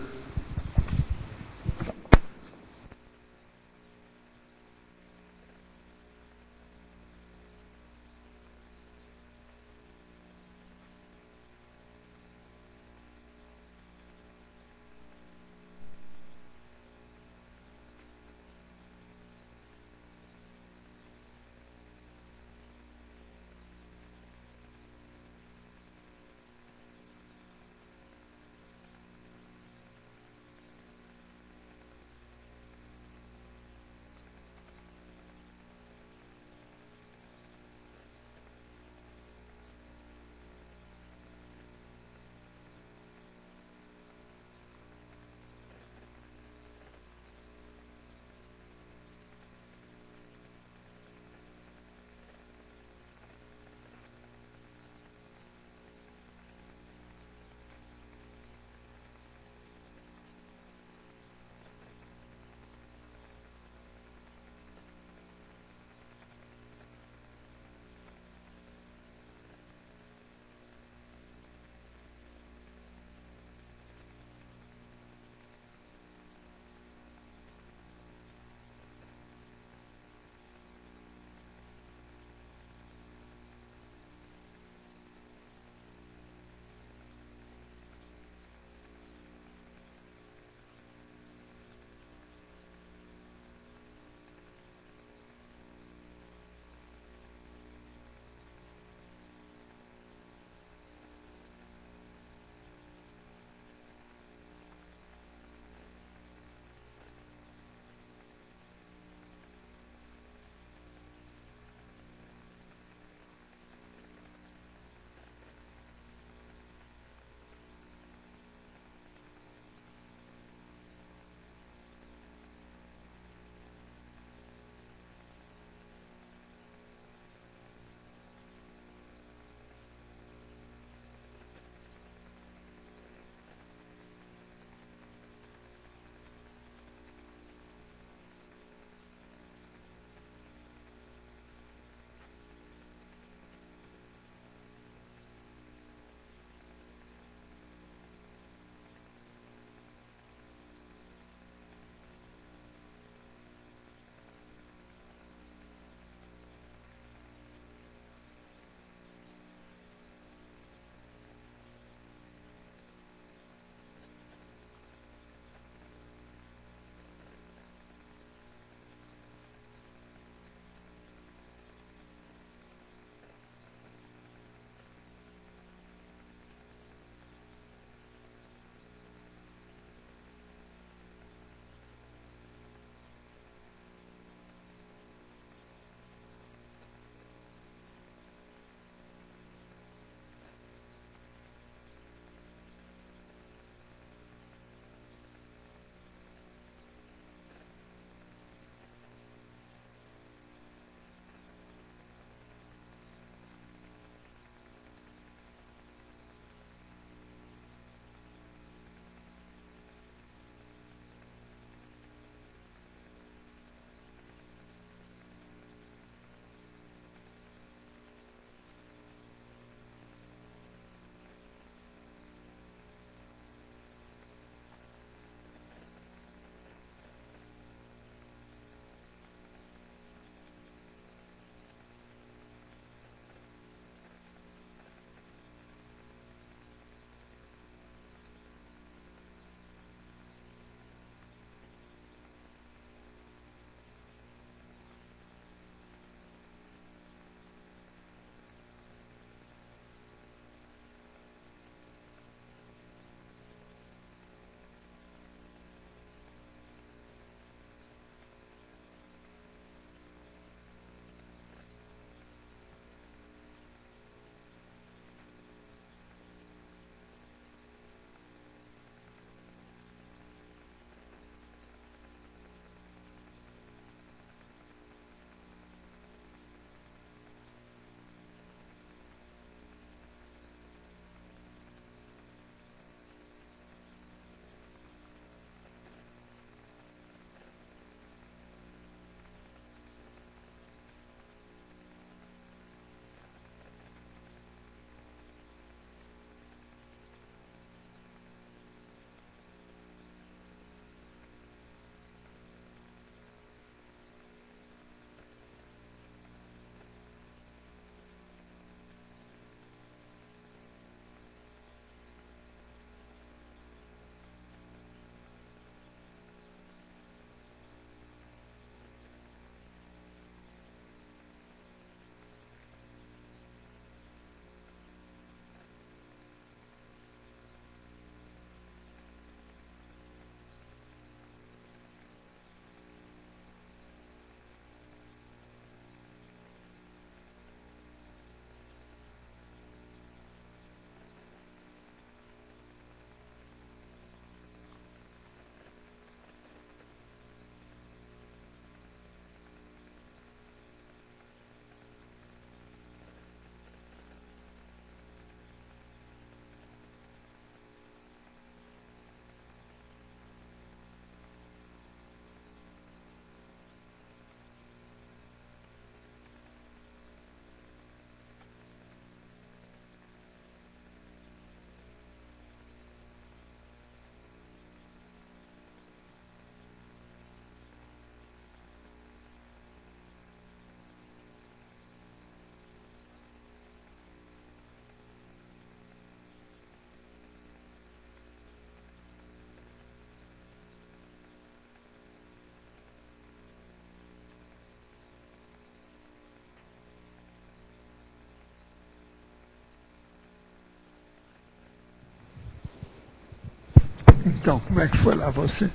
Então, como é que foi lá você?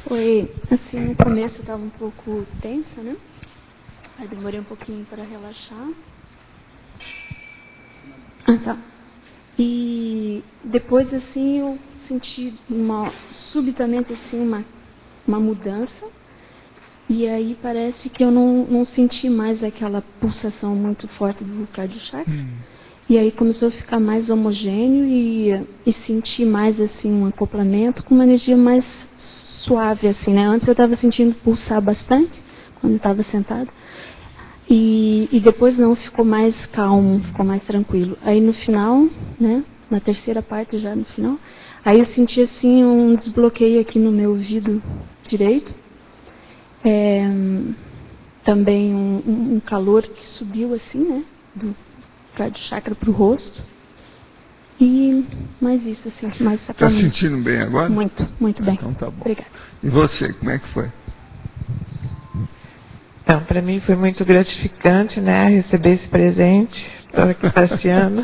Foi, assim, no começo eu estava um pouco tensa, né? Aí demorei um pouquinho para relaxar. Ah, tá. E depois, assim, eu senti subitamente, assim, uma mudança. E aí parece que eu não senti mais aquela pulsação muito forte do cardiochakra. E aí começou a ficar mais homogêneo e senti mais, assim, um acoplamento com uma energia mais suave, assim, né? Antes eu estava sentindo pulsar bastante, quando eu estava sentada. E depois não, ficou mais calmo, ficou mais tranquilo. Aí no final, né? Na terceira parte já no final, aí eu senti, assim, um desbloqueio aqui no meu ouvido direito. Também um calor que subiu, assim, né? Do cardiochakra para o rosto. E mais isso, assim, mais essa Está sentindo bem agora? Muito, muito bem. Então tá bom. Obrigada. E você, como é que foi? Então, para mim foi muito gratificante, né, receber esse presente. Estou aqui passeando.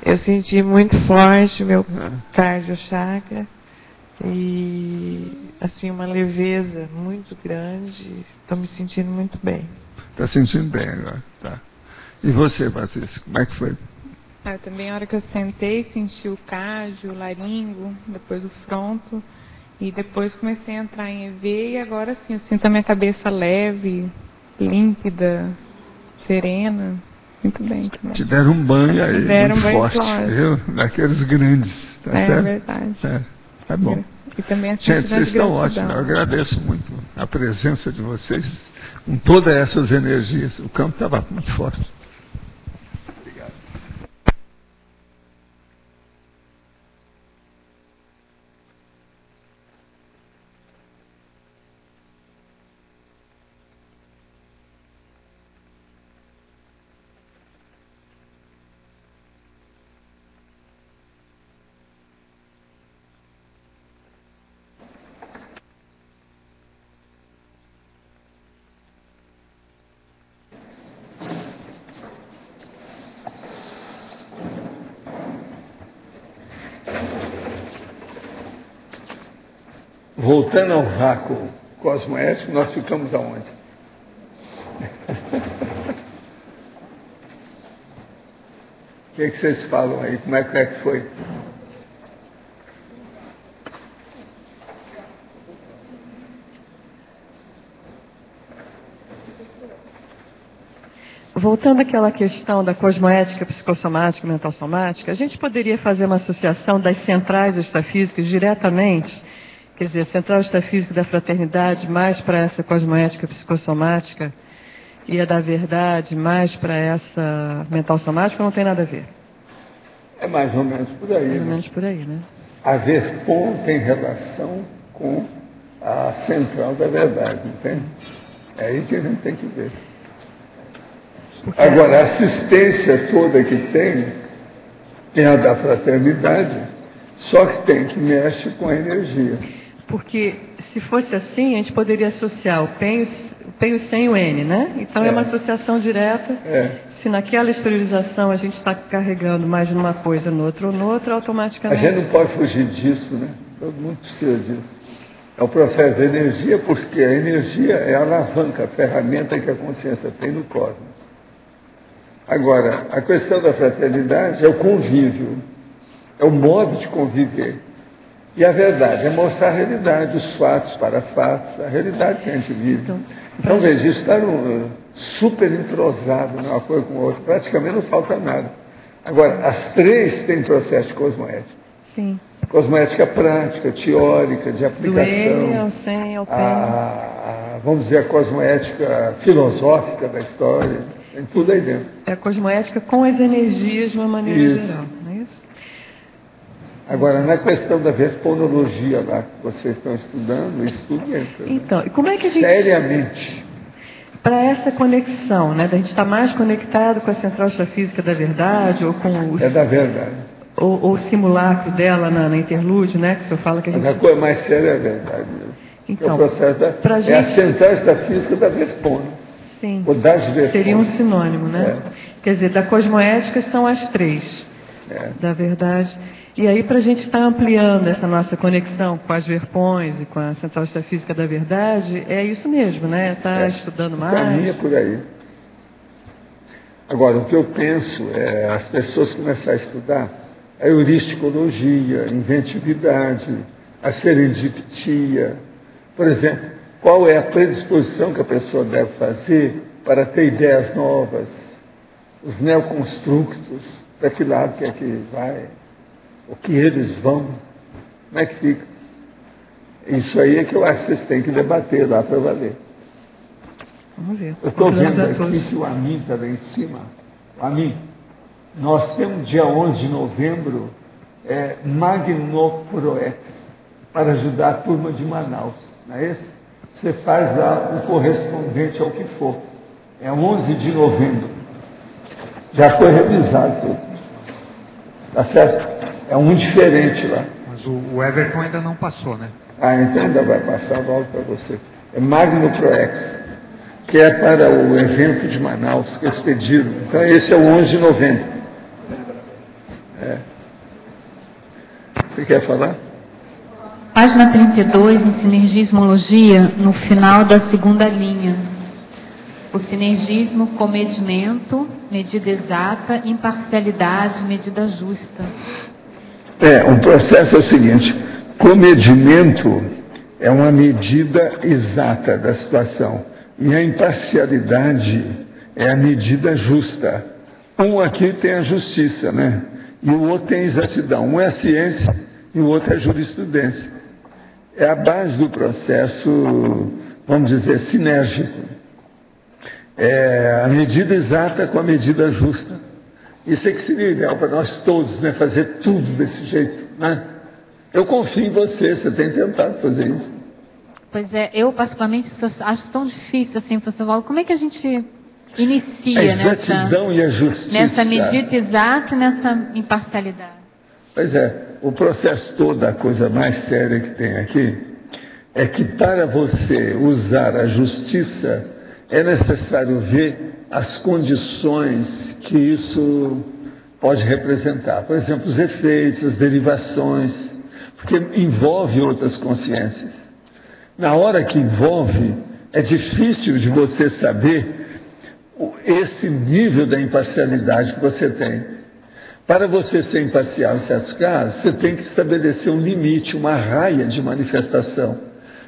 Eu senti muito forte o meu cardiochakra e, assim, uma leveza muito grande. Estou me sentindo muito bem. Está sentindo bem agora, tá. E você, Patrícia, como é que foi? Eu também, na hora que eu sentei, senti o cardio, o laringo, depois o fronto, e depois comecei a entrar em EV, e agora sim, eu sinto a minha cabeça leve, límpida, serena, muito bem também. Te deram um banho aí, deram muito um banho forte, viu? Daqueles grandes, tá certo? É verdade. Tá bom. E também gente, vocês estão ótimos, eu agradeço muito a presença de vocês, com todas essas energias, o campo estava muito forte. Voltando ao vácuo cosmoético, nós ficamos aonde? O que vocês falam aí? Como é que foi? Voltando àquela questão da cosmoética, psicossomática, mental somática, a gente poderia fazer uma associação das centrais extrafísicas diretamente, quer dizer, a central extrafísica da fraternidade mais para essa cosmoética psicossomática e a da verdade mais para essa mental somática, não tem nada a ver? É mais ou menos por aí. Mais ou menos por aí, né? A Verpon tem relação com a central da verdade, entende? É aí que a gente tem que ver. Agora, a assistência toda que tem a da fraternidade, só que tem que mexe com a energia. Porque se fosse assim, a gente poderia associar o penho sem o N, né? Então é uma associação direta. Se naquela esterilização a gente está carregando mais numa coisa no outro ou no outro, automaticamente... A gente não pode fugir disso, né? Todo mundo precisa disso. É o processo da energia, porque a energia é a alavanca, a ferramenta que a consciência tem no cosmos. Agora, a questão da fraternidade é o convívio, é o modo de conviver. E a verdade é mostrar a realidade, os fatos para fatos, a realidade que a gente vive. Então veja, isso está super entrosado numa coisa com a outra, praticamente não falta nada. Agora, as três têm processo de cosmoética. Sim. Cosmoética prática, teórica, de aplicação. Do N ao 100 ao PEN. Vamos dizer, a cosmoética filosófica da história, tem tudo aí dentro. É a cosmoética com as energias de uma maneira geral, não é isso? Agora, na questão da verponologia lá que vocês estão estudando, isso tudo entra. Então, e como é que a gente... Seriamente. Para essa conexão, né? Da gente estar mais conectado com a central extrafísica da verdade, ou com o... É da verdade. Ou o simulacro dela na interlúdio, né? Que o senhor fala que a gente... Mas a coisa mais séria é a verdade. Então, o processo a central extrafísica da verpona. Sim. Ou das verponas. Seria um sinônimo, né? Quer dizer, da cosmoética são as três. Da verdade. E aí, para a gente estar ampliando essa nossa conexão com as Verpões e com a Central Extrafísica da Verdade, é isso mesmo, né? Está estudando mais. O caminho é por aí. Agora, o que eu penso é as pessoas começarem a estudar a heuristicologia, a inventividade, a serendipitia. Por exemplo, qual é a predisposição que a pessoa deve fazer para ter ideias novas, os neoconstructos, para que lado que é que vai, o que eles vão, como é que fica. Isso aí é que eu acho que vocês têm que debater lá para valer. Vamos ver. Eu estou vendo aqui que o Amin está lá em cima. O Amin, nós temos dia 11 de novembro, Magnoproex, para ajudar a turma de Manaus, não é esse? Você faz lá o correspondente ao que for. É 11 de novembro. Já foi revisado tudo. Tá certo? É um diferente lá. Mas o Everton ainda não passou, né? Então ainda vai passar logo para você. É Magnoproex, que é para o evento de Manaus, que eles pediram. Então esse é o 11 de novembro. Você quer falar? Página 32, em sinergismologia, no final da segunda linha. O sinergismo, comedimento, medida exata, imparcialidade, medida justa. O processo é o seguinte: comedimento é uma medida exata da situação e a imparcialidade é a medida justa. Um aqui tem a justiça, né? E o outro tem a exatidão. Um é a ciência e o outro é a jurisprudência. É a base do processo, vamos dizer, sinérgico. É a medida exata com a medida justa. Isso é que seria ideal para nós todos, né? Fazer tudo desse jeito, né? Eu confio em você, você tem tentado fazer isso. Pois é, eu particularmente acho tão difícil assim, professor Paulo, como é que a gente inicia a exatidão e a justiça nessa medida exata e nessa imparcialidade? Pois é, o processo todo, a coisa mais séria que tem aqui, é que para você usar a justiça, é necessário ver as condições que isso pode representar. Por exemplo, os efeitos, as derivações, porque envolve outras consciências. Na hora que envolve, é difícil de você saber esse nível da imparcialidade que você tem. Para você ser imparcial em certos casos, você tem que estabelecer um limite, uma raia de manifestação.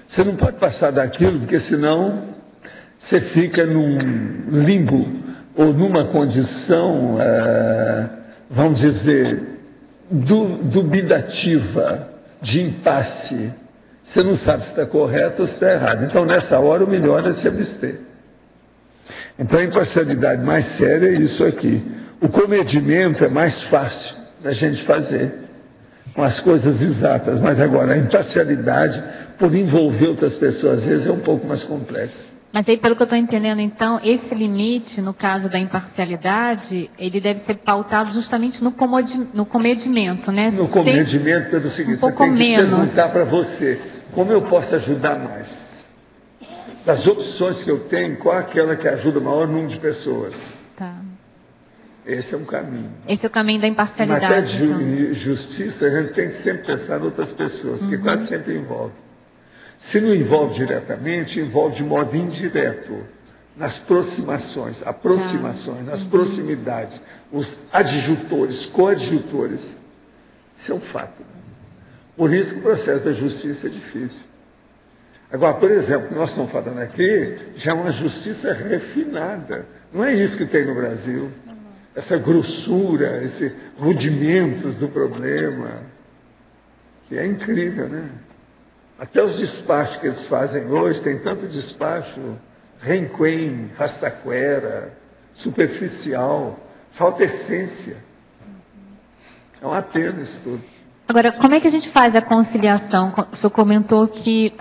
Você não pode passar daquilo, porque senão você fica num limbo ou numa condição, vamos dizer, dubitativa, de impasse. Você não sabe se está correto ou se está errado. Então, nessa hora, o melhor é se abster. Então, a imparcialidade mais séria é isso aqui. O comedimento é mais fácil da gente fazer, com as coisas exatas. Mas agora, a imparcialidade, por envolver outras pessoas, às vezes, é um pouco mais complexo. Mas aí, pelo que eu estou entendendo, então, esse limite, no caso da imparcialidade, ele deve ser pautado justamente no comedimento, né? No comedimento, pelo seguinte, você tem que perguntar para você, como eu posso ajudar mais? Das opções que eu tenho, qual é aquela que ajuda o maior número de pessoas? Tá. Esse é um caminho. Esse é o caminho da imparcialidade. Mas até justiça, a gente tem que sempre pensar em outras pessoas, porque quase sempre envolve. Se não envolve diretamente, envolve de modo indireto, nas aproximações, nas proximidades, os adjutores, coadjutores. Isso é um fato. Por isso que o processo da justiça é difícil. Agora, por exemplo, o que nós estamos falando aqui já é uma justiça refinada. Não é isso que tem no Brasil. Essa grossura, esses rudimentos do problema, que é incrível, né? Até os despachos que eles fazem hoje, tem tanto despacho renquen, rastaquera, superficial, falta essência. É uma pena isso tudo. Agora, como é que a gente faz a conciliação? O senhor comentou que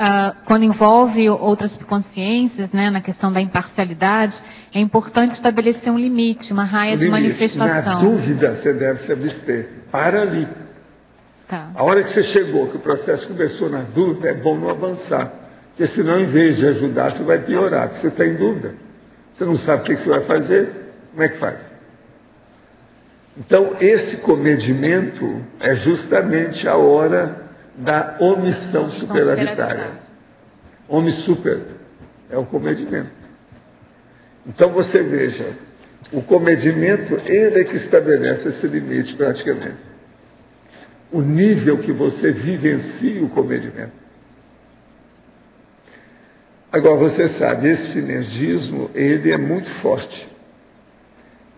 quando envolve outras consciências, né, na questão da imparcialidade, é importante estabelecer um limite, uma raia de manifestação. Na dúvida, você deve se abster. Para ali. Tá. A hora que você chegou, que o processo começou na dúvida, é bom não avançar. Porque senão, em vez de ajudar, você vai piorar, porque você está em dúvida. Você não sabe o que você vai fazer, como é que faz? Então, esse comedimento é justamente a hora da omissão superavitária. Omissúper é o comedimento. Então, você veja, o comedimento, ele é que estabelece esse limite praticamente. O nível que você vivencia o comedimento. Agora, você sabe, esse sinergismo, ele é muito forte.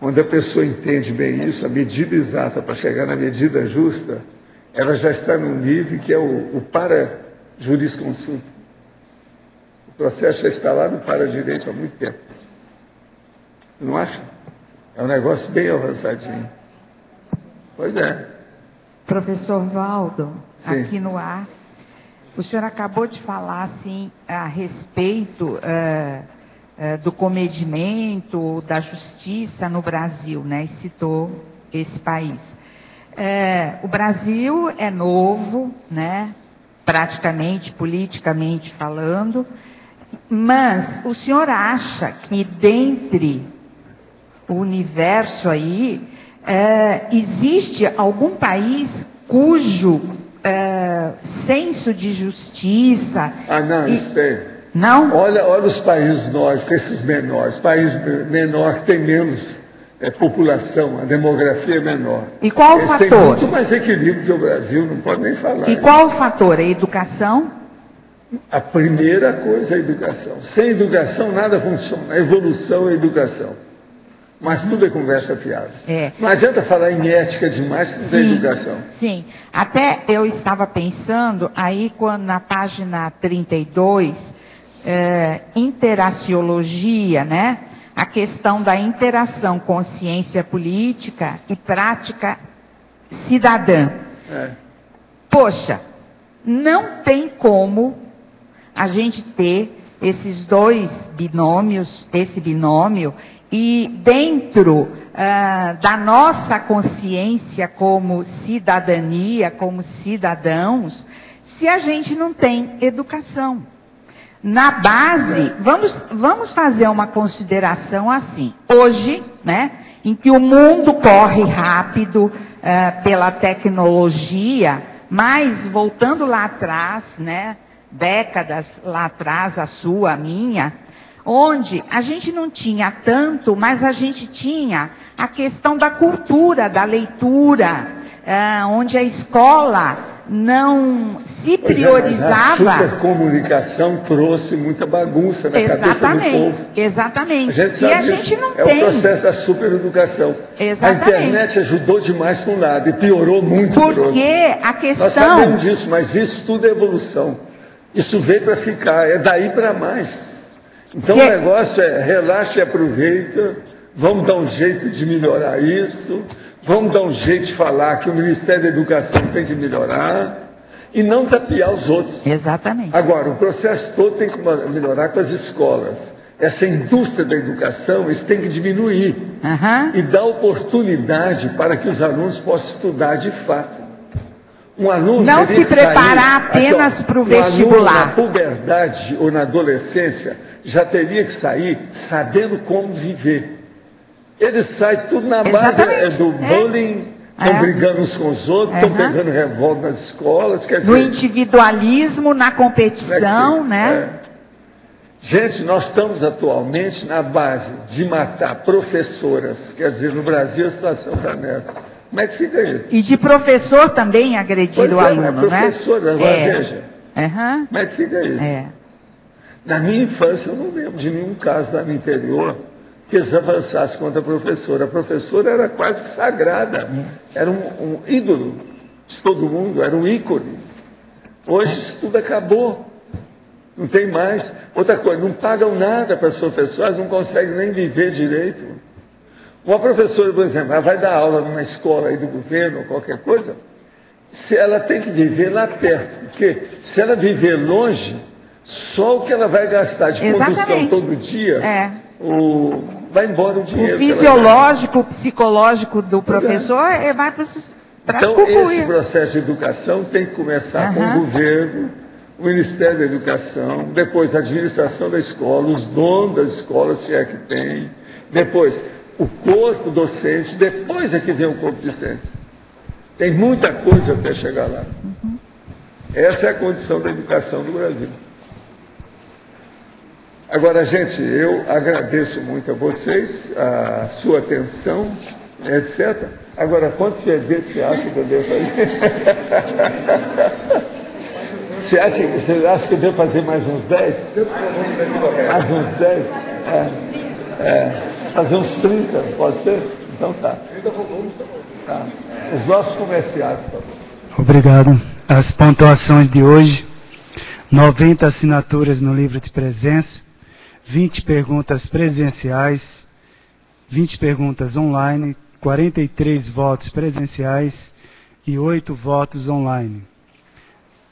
Quando a pessoa entende bem isso, a medida exata para chegar na medida justa, ela já está num nível que é o para-jurisconsulto. O processo já está lá no para-direito há muito tempo. Não acha? É um negócio bem avançadinho. Pois é. Professor Valdo, Sim. Aqui no ar, o senhor acabou de falar assim, a respeito do comedimento, da justiça no Brasil, né? E citou esse país. O Brasil é novo, né? Praticamente, politicamente falando, mas o senhor acha que dentre o universo aí, existe algum país cujo senso de justiça... não, isso tem. Não? Olha os países nórdicos, esses menores. País menor que tem menos população, a demografia é menor. E qual o Eles fator? têm muito mais equilíbrio que o Brasil, não pode nem falar. E qual o fator? A educação? A primeira coisa é a educação. Sem educação nada funciona. A evolução é a educação. Mas tudo é conversa fiada. Não adianta falar em ética demais sem ter educação. Sim. Até eu estava pensando, aí quando na página 32, interaciologia, né? A questão da interação consciência política e prática cidadã. Poxa, não tem como a gente ter esses dois binômios, esse binômio, e dentro da nossa consciência como cidadania, como cidadãos, se a gente não tem educação. Na base, vamos fazer uma consideração assim. Hoje, né, em que o mundo corre rápido pela tecnologia, mas voltando lá atrás, né, décadas lá atrás, a sua, a minha, onde a gente não tinha tanto, mas a gente tinha a questão da cultura, da leitura, onde a escola não se priorizava. A supercomunicação trouxe muita bagunça na cabeça do povo. Exatamente. E a gente não tem. É o processo da supereducação. Exatamente. A internet ajudou demais para um lado e piorou muito para o outro. Porque a questão... Nós sabemos disso, mas isso tudo é evolução. Isso veio para ficar, é daí para mais. Então o negócio é relaxa e aproveita, vamos dar um jeito de melhorar isso, vamos dar um jeito de falar que o Ministério da Educação tem que melhorar e não tapear os outros. Exatamente. Agora, o processo todo tem que melhorar com as escolas. Essa indústria da educação, isso tem que diminuir e dar oportunidade para que os alunos possam estudar de fato. Um aluno não se preparar apenas para o vestibular. Na puberdade ou na adolescência já teria que sair sabendo como viver. Ele sai tudo na base do bullying, estão brigando uns com os outros, estão pegando revólver nas escolas. Quer dizer, no individualismo, na competição, né? Gente, nós estamos atualmente na base de matar professoras. Quer dizer, no Brasil a situação está nessa. Como é que fica isso? E de professor também agredir o aluno, né? Professor, agora veja. Como é que fica isso? Na minha infância eu não lembro de nenhum caso lá no interior que eles avançassem contra a professora. A professora era quase sagrada, era um ídolo de todo mundo, era um ícone. Hoje isso tudo acabou, não tem mais. Outra coisa, não pagam nada para as professoras, não conseguem nem viver direito. Uma professora, por exemplo, ela vai dar aula numa escola aí do governo ou qualquer coisa, se ela tem que viver lá perto, porque se ela viver longe, só o que ela vai gastar de condução todo dia, vai embora o dinheiro. O fisiológico, o psicológico do professor vai para as Então, esse processo de educação tem que começar com o governo, o Ministério da Educação, depois a administração da escola, os donos das escolas, se é que tem, depois o corpo docente, depois é que vem o corpo discente. Tem muita coisa até chegar lá. Essa é a condição da educação do Brasil. Agora, gente, eu agradeço muito a vocês, a sua atenção, etc. Agora, quantos verbetes você acha que eu devo fazer? Você acha que eu devo fazer mais uns 10? Mais uns 10? Fazer uns 30, pode ser? Então tá. Tá. Os nossos comerciais, por favor. Obrigado. As pontuações de hoje: 90 assinaturas no livro de presença, 20 perguntas presenciais, 20 perguntas online, 43 votos presenciais e 8 votos online.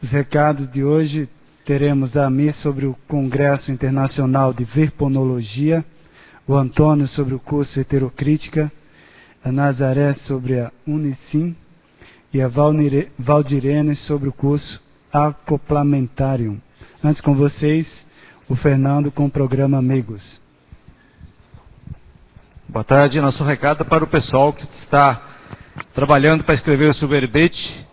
Os recados de hoje: teremos a Mir sobre o Congresso Internacional de Verponologia, o Antônio sobre o curso Heterocrítica, a Nazaré sobre a Unicim e a Valdirene sobre o curso Acoplamentarium. Antes com vocês, o Fernando com o programa Amigos. Boa tarde. Nosso recado é para o pessoal que está trabalhando para escrever o seu verbete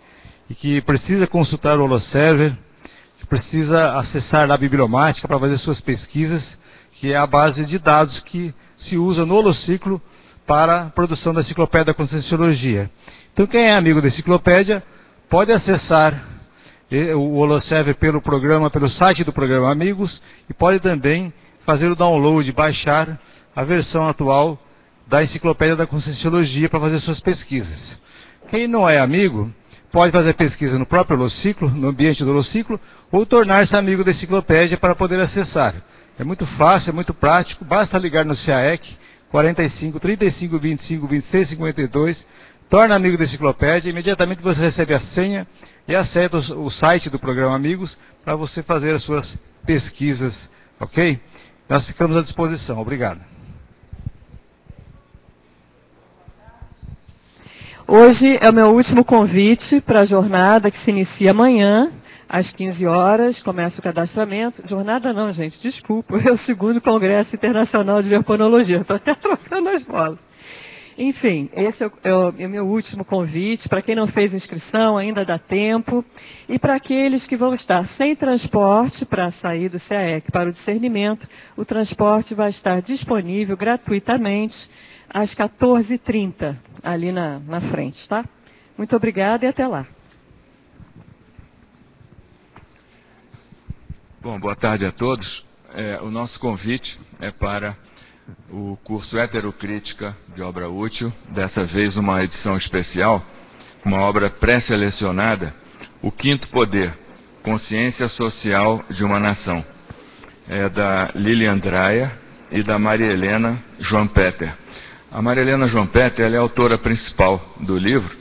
e que precisa consultar o Holoserver, que precisa acessar a bibliomática para fazer suas pesquisas, que é a base de dados que se usa no Holociclo para a produção da Enciclopédia da Conscienciologia. Então, quem é amigo da Enciclopédia pode acessar o Holoserver pelo site do programa Amigos e pode também fazer o download, baixar a versão atual da Enciclopédia da Conscienciologia para fazer suas pesquisas. Quem não é amigo pode fazer pesquisa no próprio Holociclo, no ambiente do Holociclo, ou tornar-se amigo da Enciclopédia para poder acessar. É muito fácil, é muito prático, basta ligar no CAEC 45 35 25 26 52, torna amigo da Enciclopédia, imediatamente você recebe a senha e acessa o site do programa Amigos para você fazer as suas pesquisas, ok? Nós ficamos à disposição. Obrigado. Hoje é o meu último convite para a jornada que se inicia amanhã, às 15 horas, começa o cadastramento. Jornada não, gente, desculpa, é o 2º Congresso Internacional de Verponologia. Estou até trocando as bolas. Enfim, esse é o meu último convite. Para quem não fez inscrição, ainda dá tempo. E para aqueles que vão estar sem transporte para sair do CAEC para o discernimento, o transporte vai estar disponível gratuitamente às 14h30, ali na frente, tá? Muito obrigada e até lá. Bom, boa tarde a todos. O nosso convite é para o curso Heterocrítica de Obra Útil, dessa vez uma edição especial, uma obra pré-selecionada, O Quinto Poder, Consciência Social de uma Nação. É da Lili Andraia e da Maria Helena João Peter. A Maria Helena João Peter, ela é a autora principal do livro,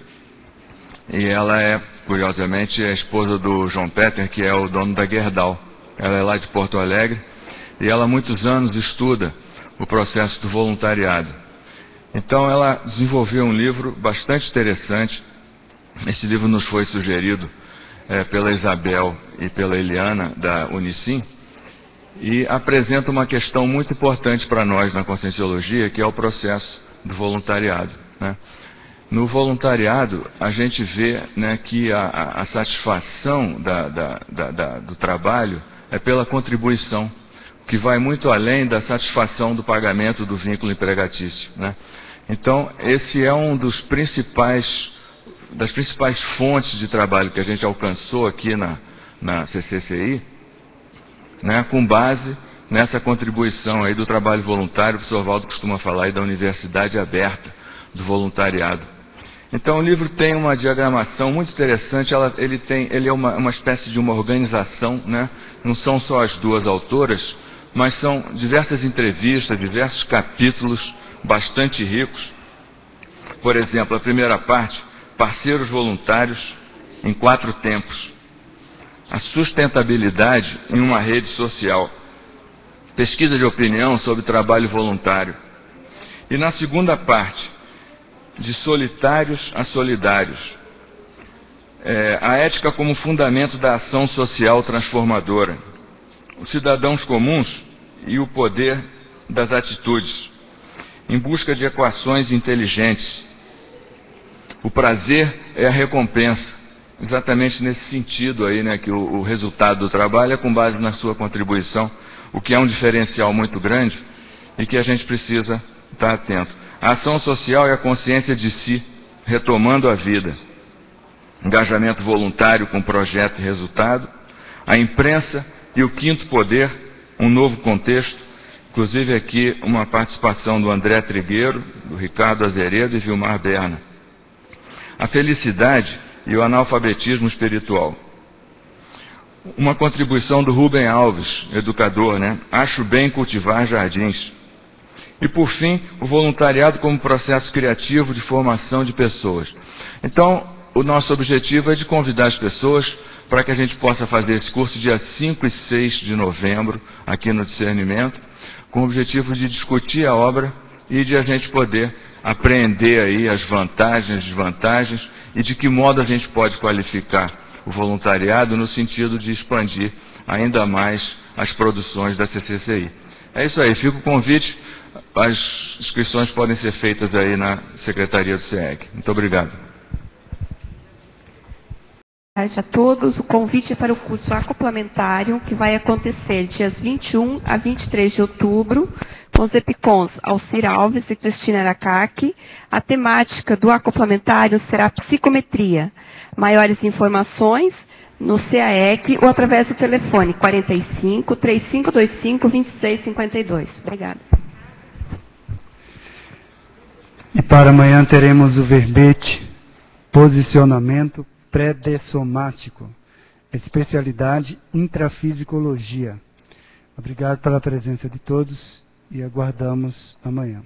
e ela é, curiosamente, a esposa do João Peter, que é o dono da Gerdau. Ela é lá de Porto Alegre, e ela há muitos anos estuda o processo do voluntariado. Então ela desenvolveu um livro bastante interessante. Esse livro nos foi sugerido pela Isabel e pela Eliana, da Unicim, e apresenta uma questão muito importante para nós na Conscienciologia, que é o processo do voluntariado, né? No voluntariado, a gente vê, né, que a satisfação do trabalho é pela contribuição, que vai muito além da satisfação do pagamento do vínculo empregatício, né? Então, esse é um das principais fontes de trabalho que a gente alcançou aqui na CCCI, né, com base nessa contribuição aí do trabalho voluntário. O professor Valdo costuma falar aí da Universidade Aberta do Voluntariado. Então, o livro tem uma diagramação muito interessante. Ele é uma espécie de uma organização, né? Não são só as duas autoras, mas são diversas entrevistas, diversos capítulos bastante ricos. Por exemplo, a primeira parte, parceiros voluntários em 4 tempos. A sustentabilidade em uma rede social. Pesquisa de opinião sobre trabalho voluntário. E na segunda parte, de solitários a solidários. A ética como fundamento da ação social transformadora. Os cidadãos comuns e o poder das atitudes. em busca de equações inteligentes. O prazer é a recompensa. Exatamente nesse sentido aí, né, que o resultado do trabalho é com base na sua contribuição, o que é um diferencial muito grande e que a gente precisa estar atento. A ação social e a consciência de si, retomando a vida. Engajamento voluntário com projeto e resultado. A imprensa e o quinto poder, um novo contexto. Inclusive aqui uma participação do André Trigueiro, do Ricardo Azeredo e Vilmar Berna. A felicidade e o analfabetismo espiritual. Uma contribuição do Rubem Alves, educador, né? Acho bem cultivar jardins. E, por fim, o voluntariado como processo criativo de formação de pessoas. Então, o nosso objetivo é de convidar as pessoas para que a gente possa fazer esse curso dia 5 e 6 de novembro, aqui no Discernimento, com o objetivo de discutir a obra e de a gente poder apreender aí as vantagens, desvantagens e de que modo a gente pode qualificar o voluntariado no sentido de expandir ainda mais as produções da CCCI. É isso aí, fica o convite, as inscrições podem ser feitas aí na Secretaria do SEEG. Muito obrigado. Boa tarde a todos. O convite é para o curso acoplamentário, que vai acontecer dias 21 a 23 de outubro, com os EPICONs Alcir Alves e Cristina Aracaki. A temática do acoplamentário será psicometria. Maiores informações no CAEC ou através do telefone 45 3525 2652. Obrigada. E para amanhã teremos o verbete posicionamento pré-dessomático, especialidade intrafisicologia. Obrigado pela presença de todos e aguardamos amanhã.